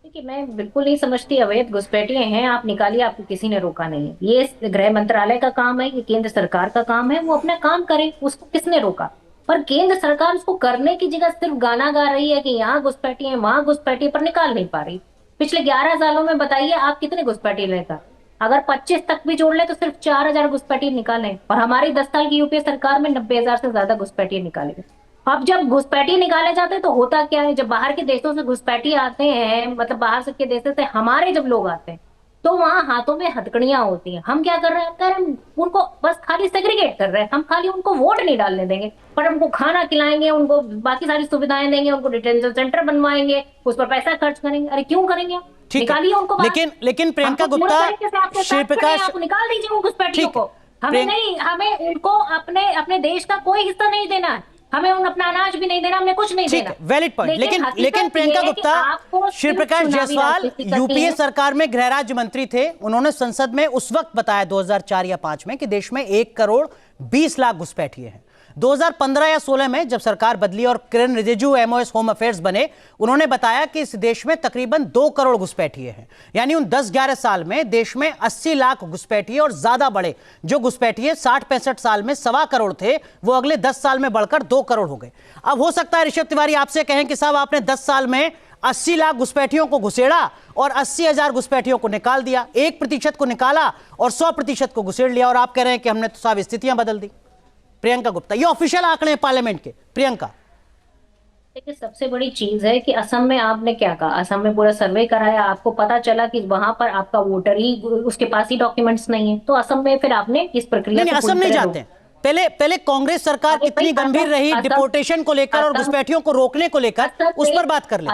देखिए, मैं बिल्कुल नहीं समझती अवैध घुसपैठिए हैं, आप निकालिए, आपको किसी ने रोका नहीं है। ये गृह मंत्रालय का काम है, ये केंद्र सरकार का काम है, वो अपना काम करे, उसको किसने रोका। पर केंद्र सरकार उसको करने की जगह सिर्फ गाना गा रही है कि यहाँ घुसपैठिए हैं, वहां घुसपैठिए, पर निकाल नहीं पा रही। पिछले 11 सालों में बताइए आप कितने घुसपैठिए लेकर, अगर 25 तक भी जोड़ ले तो सिर्फ 4000 घुसपैठिए निकाले, और हमारी 10 साल की यूपीए सरकार में 90,000 से ज्यादा घुसपैठिए निकाले गए। अब जब घुसपैठिए निकाले जाते हैं तो होता क्या है, जब बाहर के देशों से घुसपैठिए आते हैं, मतलब बाहर से के देशों से हमारे जब लोग आते हैं तो वहां हाथों में हथकड़ियां होती हैं। हम क्या कर रहे हैं, हम उनको बस खाली सेग्रीगेट कर रहे हैं, हम खाली उनको वोट नहीं डालने देंगे, पर उनको खाना खिलाएंगे, उनको बाकी सारी सुविधाएं देंगे, उनको डिटेंशन सेंटर बनवाएंगे, उस पर पैसा खर्च करेंगे। अरे क्यों करेंगे, निकालिए उनको। लेकिन प्रियंका गुप्ता, आप निकाल दीजिए उन घुसपैठियों को। हमें उनको अपने देश का कोई हिस्सा नहीं देना है, हमें उन अपना अनाज भी नहीं देना, हमें कुछ नहीं देना। Valid point. लेकिन प्रियंका गुप्ता, श्री प्रकाश जायसवाल यूपीए सरकार में गृह राज्य मंत्री थे, उन्होंने संसद में उस वक्त बताया 2004 या 5 में कि देश में 1 करोड़ 20 लाख घुसपैठिए हैं। 2015 या 16 में जब सरकार बदली और किरण रिजिजू एमओएस होम अफेयर्स बने, उन्होंने बताया कि इस देश में तकरीबन 2 करोड़ घुसपैठिए हैं। यानी उन 10-11 साल में देश में 80 लाख घुसपैठिए, और ज्यादा बड़े जो घुसपैठिए 60-65 साल में 1.25 करोड़ थे, वो अगले 10 साल में बढ़कर 2 करोड़ हो गए। अब हो सकता है ऋषभ तिवारी आपसे कहें कि साहब आपने 10 साल में 80 लाख घुसपैठियों को घुसेड़ा और 80,000 घुसपैठियों को निकाल दिया, 1% को निकाला और 100% को घुसेड़ लिया, और आप कह रहे हैं कि हमने तो साहब स्थितियां बदल दी। प्रियंका गुप्ता, ये ऑफिशियल आंकड़े हैं पार्लियामेंट के। प्रियंका, देखिए, सबसे बड़ी चीज है कि असम में आपने क्या कहा, असम में पूरा सर्वे कराया, आपको पता चला कि वहां पर आपका वोटर ही, उसके पास ही डॉक्यूमेंट्स नहीं है, तो असम में फिर आपने इस प्रक्रिया नहीं, असम नहीं जाते हैं। पहले कांग्रेस सरकार कितनी गंभीर रही डिपोर्टेशन को लेकर और घुसपैठियों को रोकने को लेकर, उस पर बात कर ले।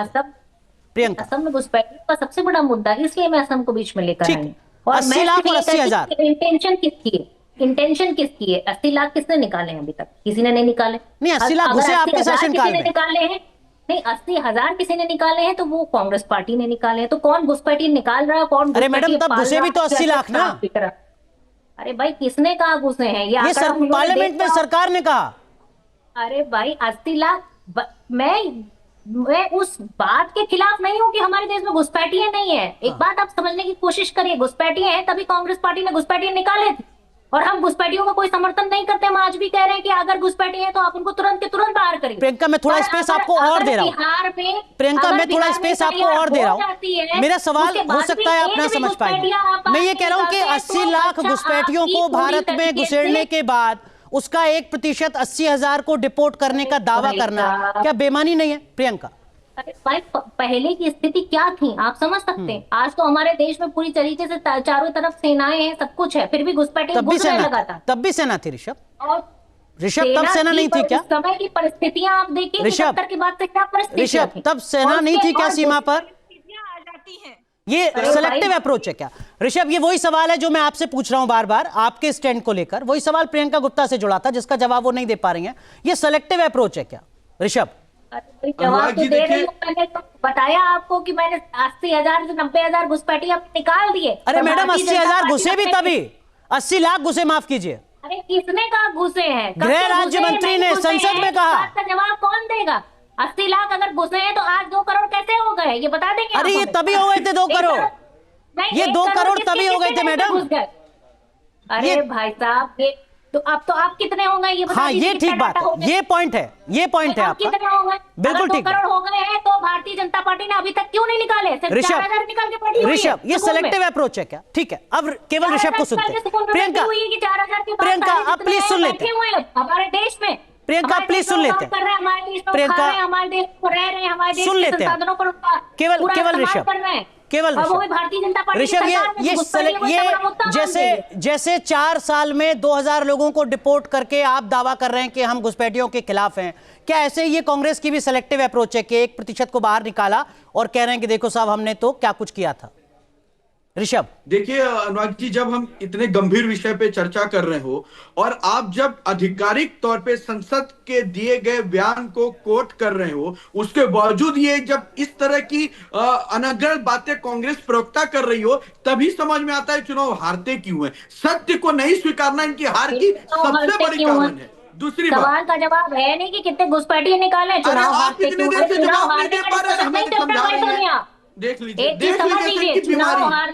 प्रियंका, असम में घुसपैठियों का सबसे बड़ा मुद्दा, इसलिए मैं असम को बीच में लेकर आई। 80 लाख और 80,000 इंटेंशन किसकी है? 80 लाख किसने निकाले हैं अभी तक? किसी ने नहीं निकाले। नहीं, 80 लाख घुसे आपके शासनकाल में निकाले हैं। नहीं, 80,000 किसी ने निकाले हैं तो वो कांग्रेस पार्टी ने निकाले हैं। तो कौन घुसपैठी निकाल रहा है, कौन? अरे मैडम, तब घुसे भी तो 80 लाख ना। अरे भाई, किसने कहा घुसे हैं? ये पार्लियामेंट में सरकार ने कहा। अरे भाई, 80 लाख, मैं उस बात के खिलाफ नहीं हूं कि हमारे देश में घुसपैठिए नहीं है। एक बात आप समझने की कोशिश करिए, घुसपैठिए हैं तभी कांग्रेस पार्टी ने घुसपैठिए निकाले थे, और हम घुसपैठियों का कोई समर्थन नहीं करते। हम आज भी कह रहे हैं कि अगर घुसपैठिए हैं तो आप उनको तुरंत के तुरंत बाहर करिए। प्रियंका, मैं थोड़ा स्पेस आपको और दे रहा हूँ। प्रियंका, मैं थोड़ा स्पेस आपको और दे रहा हूँ। मेरा सवाल हो सकता है आप ना समझ पाएंगे। मैं ये कह रहा हूँ कि 80 लाख घुसपैठियों को भारत में घुसेड़ने के बाद उसका 1% 80,000 को डिपोर्ट करने का दावा करना क्या बेईमानी नहीं है? प्रियंका, भाई, पहले की स्थिति क्या थी आप समझ सकते हैं। आज तो हमारे देश में पूरी तरीके से चारों तरफ सेनाएं हैं, सब कुछ है, फिर भी घुसपैठिए लगातार। तब भी सेना थी ऋषभ। ऋषभ, तब सेना नहीं थी क्या? समय की परिस्थितियां आप देखिए, ऋषभ के बाद से क्या परिस्थिति? ऋषभ, तब सेना नहीं थी क्या सीमा पर? आ जाती है। ये सेलेक्टिव अप्रोच है क्या ऋषभ? ये वही सवाल है जो मैं आपसे पूछ रहा हूं बार बार आपके स्टैंड को लेकर। वही सवाल प्रियंका गुप्ता से जुड़ा था जिसका जवाब वो नहीं दे पा रही हैं। ये सेलेक्टिव अप्रोच है क्या ऋषभ? जवाब तो दे रही हूं। मैंने तो बताया आपको कि मैंने 80,000 से 90,000 घुसपैठिए निकाल दिए। अरे मैडम, 80,000 घुसे भी तभी, 80 लाख घुसे, माफ कीजिए। अरे किसने कहा घुसे हैं? गृह राज्य मंत्री ने संसद में कहा। जवाब कौन देगा? 80 लाख अगर घुसे हैं तो आज 2 करोड़ कैसे हो गए, ये बता देंगे? अरे ये तभी हो गए थे 2 करोड़, ये 2 करोड़ तभी हो गए थे मैडम। अरे भाई साहब, ये तो आप कितने होंगे ये बता दीजिए। हाँ, ये ठीक बात है, ये पॉइंट है, ये पॉइंट है आपका। कितने होंगे? बिल्कुल ठीक। 2 करोड़ हो गए हैं तो भारतीय जनता पार्टी ने अभी तक क्यों नहीं निकाले? सिर्फ 4,000 निकाल के पड़ी हुई है। ऋषभ, ये सेलेक्टिव अप्रोच है क्या? ठीक है, अब केवल ऋषभ को सुनते हैं। प्रियंका, प्रियंका आप प्लीज सुन लेते हैं हमारे देश में। प्रियंका प्लीज सुन लेते हैं। प्रियंका, हमारे देश को रह रहे हैं, हमारे देश के संसाधनों पर केवल ऋषभ, केवल ऋषभ, ये जैसे 4 साल में 2,000 लोगों को डिपोर्ट करके आप दावा कर रहे हैं कि हम घुसपैठियों के खिलाफ हैं, क्या ऐसे ये कांग्रेस की भी सेलेक्टिव अप्रोच है कि 1% को बाहर निकाला और कह रहे हैं कि देखो साहब हमने तो क्या कुछ किया था? ऋषभ, देखिए अनुराग जी, जब हम इतने गंभीर विषय पे चर्चा कर रहे हो और आप जब आधिकारिक तौर पे संसद के दिए गए बयान को कोट कर रहे हो, उसके बावजूद ये जब इस तरह की अनगढ़ बातें कांग्रेस प्रवक्ता कर रही हो, तभी समझ में आता है चुनाव हारते क्यों है। सत्य को नहीं स्वीकारना इनकी हार की सबसे बड़ी कारण है। दूसरी सवाल का जवाब है नहीं कि कितने घुसपैठिए निकाले चुनाव हारते क्यों है। चुनाव हारने का डिसीजन नहीं करता है दुनिया। देख लीजिए, एक चीज समझ लीजिए, चुनाव हारता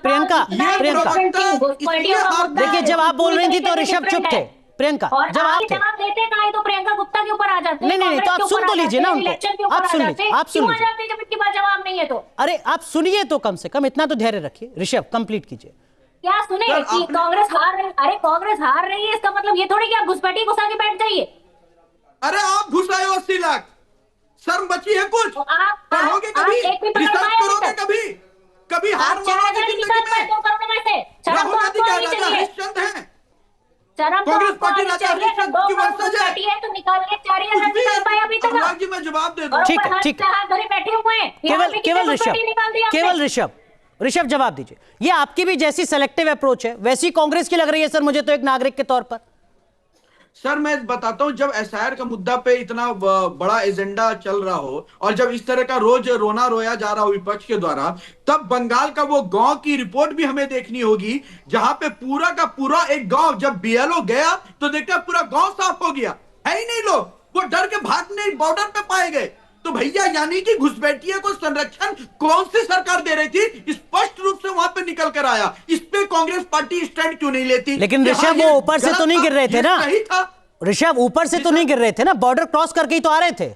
प्रियंका, देखिए जब आप बोल रही थी तो ऋषभ चुप थे। प्रियंका जवाब देते ना तो प्रियंका गुप्ता के ऊपर आ जाते। नहीं, तो आप सुन तो लीजिए ना उनको, आप सुन लीजिए, आप सुन लीजिए। जब इनके पास जवाब नहीं है तो अरे आप सुनिए तो, कम से कम इतना तो धैर्य रखिए। ऋषभ कंप्लीट कीजिए। क्या सुने कि कांग्रेस हार रही, अरे कांग्रेस हार रही है इसका मतलब ये थोड़ी कि आप घुसपैठी घुसा के बैठ जाइए। अरे आप घुसाए 80 लाख, शर्म बची है कुछ? तो आप पढ़ोगे कभी, रिसर्च करोगे कभी, कभी हार मानोगे जिंदगी में? राहुल गांधी क्या राजा हरिश्चंद्र हैं? कांग्रेस पार्टी राजा हरिश्चंद्र की वंशज है तो निकालिए 4000 निकाल पाए अभी तक। अनुराग जी मैं जवाब दे दूं। ठीक है, ठीक है, धरे बैठे हुए हैं। केवल ऋषभ जवाब दीजिए। ये आपकी भी जैसी सेलेक्टिव अप्रोच है वैसी कांग्रेस की लग रही है सर मुझे तो, एक नागरिक के तौर पर। सर मैं बताता हूं, जब एसआईआर का मुद्दा पे इतना बड़ा एजेंडा चल रहा हो और जब इस तरह का रोज रोना रोया जा रहा हो विपक्ष के द्वारा, तब बंगाल का वो गांव की रिपोर्ट भी हमें देखनी होगी जहां पे पूरा का पूरा एक गांव, जब बीएलओ गया तो देखा पूरा गांव साफ हो गया, है ही नहीं लोग, वो डर के भागने बॉर्डर पे पाए गए। तो भैया यानी कि घुसपैठियों को संरक्षण कौन सी सरकार दे रही थी, स्पष्ट रूप से वहां पे निकल कर आया। इस पे कांग्रेस पार्टी स्टैंड क्यों नहीं लेती? लेकिन ऋषभ वो ऊपर से तो नहीं गिर रहे थे ना, ऋषभ ऊपर से तो नहीं गिर रहे थे ना, बॉर्डर क्रॉस करके ही तो आ रहे थे।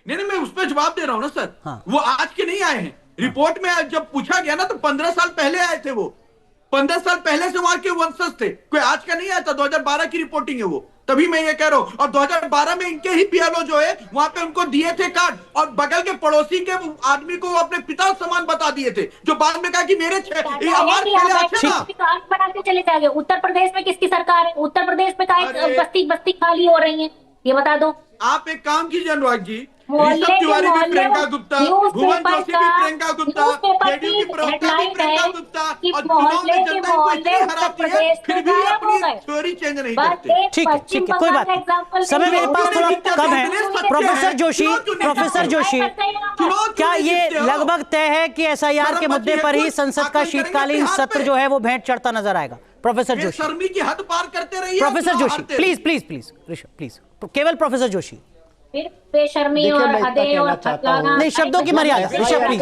नहीं मैं उस पर जवाब दे रहा हूं ना सर। हाँ। वो आज के नहीं आए हैं। रिपोर्ट में जब पूछा गया ना तो 15 साल पहले आए थे वो, 15 साल पहले से वहां के वंशज थे, कोई आज का नहीं आया था। 2012 की रिपोर्टिंग है वो, तभी मैं ये कह रहा हूं। और 2012 में इनके ही बीएलओ जो है वहां पे उनको दिए थे कार्ड, और बगल के पड़ोसी के आदमी को अपने पिता समान बता दिए थे, जो बाद में कहा कि मेरे कार्ड बना के चले जाएंगे। उत्तर प्रदेश में किसकी सरकार है? उत्तर प्रदेश में बस्ती खाली हो रही है, ये बता दो। आप एक काम कीजिए अनुराग जी, ऋषभ तिवारी भी प्रियंका गुप्ता, भुवन जोशी भी प्रियंका गुप्ता, जेडीयू की प्रवक्ता भी प्रियंका गुप्ता, और चुनाव में जनता इनको इतनी हराती है फिर भी अपनी थ्योरी चेंज नहीं करते। ठीक है, कोई बात नहीं, समय मेरे पास थोड़ा कम है। प्रोफेसर जोशी, क्या ये लगभग तय है कि एसआईआर के मुद्दे पर ही संसद का शीतकालीन सत्र जो है वो भेंट चढ़ता नजर आएगा? प्रोफेसर जोशी, शर्मी की हद पार करते रहिए। Professor Joshi please Rishabh please, केवल प्रोफेसर जोशी। फिर बेशर्मी और हदें और नहीं, शब्दों की मर्यादा। ऋषभ प्लीज,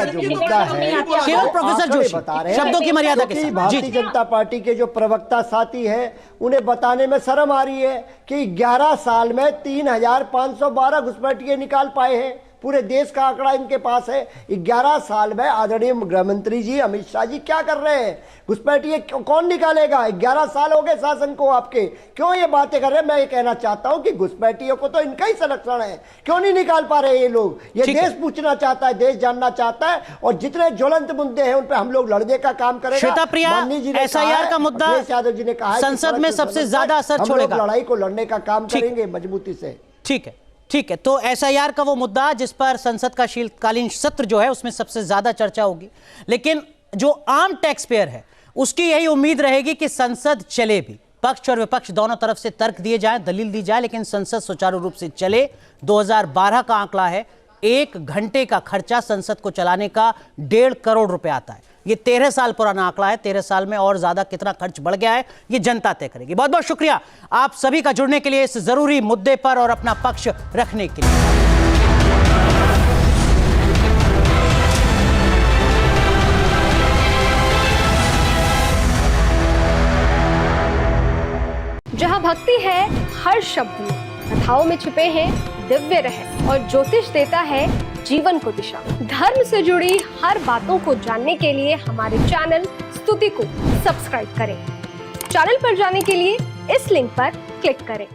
केवल प्रोफेसर जोशी शब्दों की मर्यादा के साथ। भारतीय जनता पार्टी के जो प्रवक्ता साथी है उन्हें बताने में शर्म आ रही है कि 11 साल में 3512 घुसपैठिए निकाल पाए हैं। पूरे देश का आंकड़ा इनके पास है। 11 साल में आदरणीय गृह मंत्री जी अमित शाह जी क्या कर रहे हैं? घुसपैठिए कौन निकालेगा? 11 साल हो गए शासन को आपके, क्यों ये बातें कर रहे हैं? मैं ये कहना चाहता हूं कि घुसपैठियों को तो इनका ही संरक्षण है, क्यों नहीं निकाल पा रहे ये लोग? ये देश पूछना चाहता है, देश जानना चाहता है, और जितने ज्वलंत मुद्दे हैं उन पर हम लोग लड़ने का काम करेंगे। श्वेता प्रिया, एसआईआर का मुद्दा यादव जी ने कहा संसद में सबसे ज्यादा असर छोड़ेगा, लड़ाई को लड़ने का काम करेंगे मजबूती से। ठीक है, तो एसआईआर का वो मुद्दा जिस पर संसद का शीतकालीन सत्र जो है उसमें सबसे ज्यादा चर्चा होगी, लेकिन जो आम टैक्स पेयर है उसकी यही उम्मीद रहेगी कि संसद चले भी, पक्ष और विपक्ष दोनों तरफ से तर्क दिए जाएं, दलील दी जाए, लेकिन संसद सुचारू रूप से चले। 2012 का आंकड़ा है, 1 घंटे का खर्चा संसद को चलाने का 1.5 करोड़ रुपए आता है। ये 13 साल पुराना आंकड़ा है। 13 साल में और ज्यादा कितना खर्च बढ़ गया है ये जनता तय करेगी। बहुत बहुत शुक्रिया आप सभी का जुड़ने के लिए इस जरूरी मुद्दे पर और अपना पक्ष रखने के लिए। जहां भक्ति है हर शब्द में, कथाओं में छुपे हैं दिव्य रहस्य, और ज्योतिष देता है जीवन को दिशा। धर्म से जुड़ी हर बातों को जानने के लिए हमारे चैनल स्तुति को सब्सक्राइब करें। चैनल पर जाने के लिए इस लिंक पर क्लिक करें।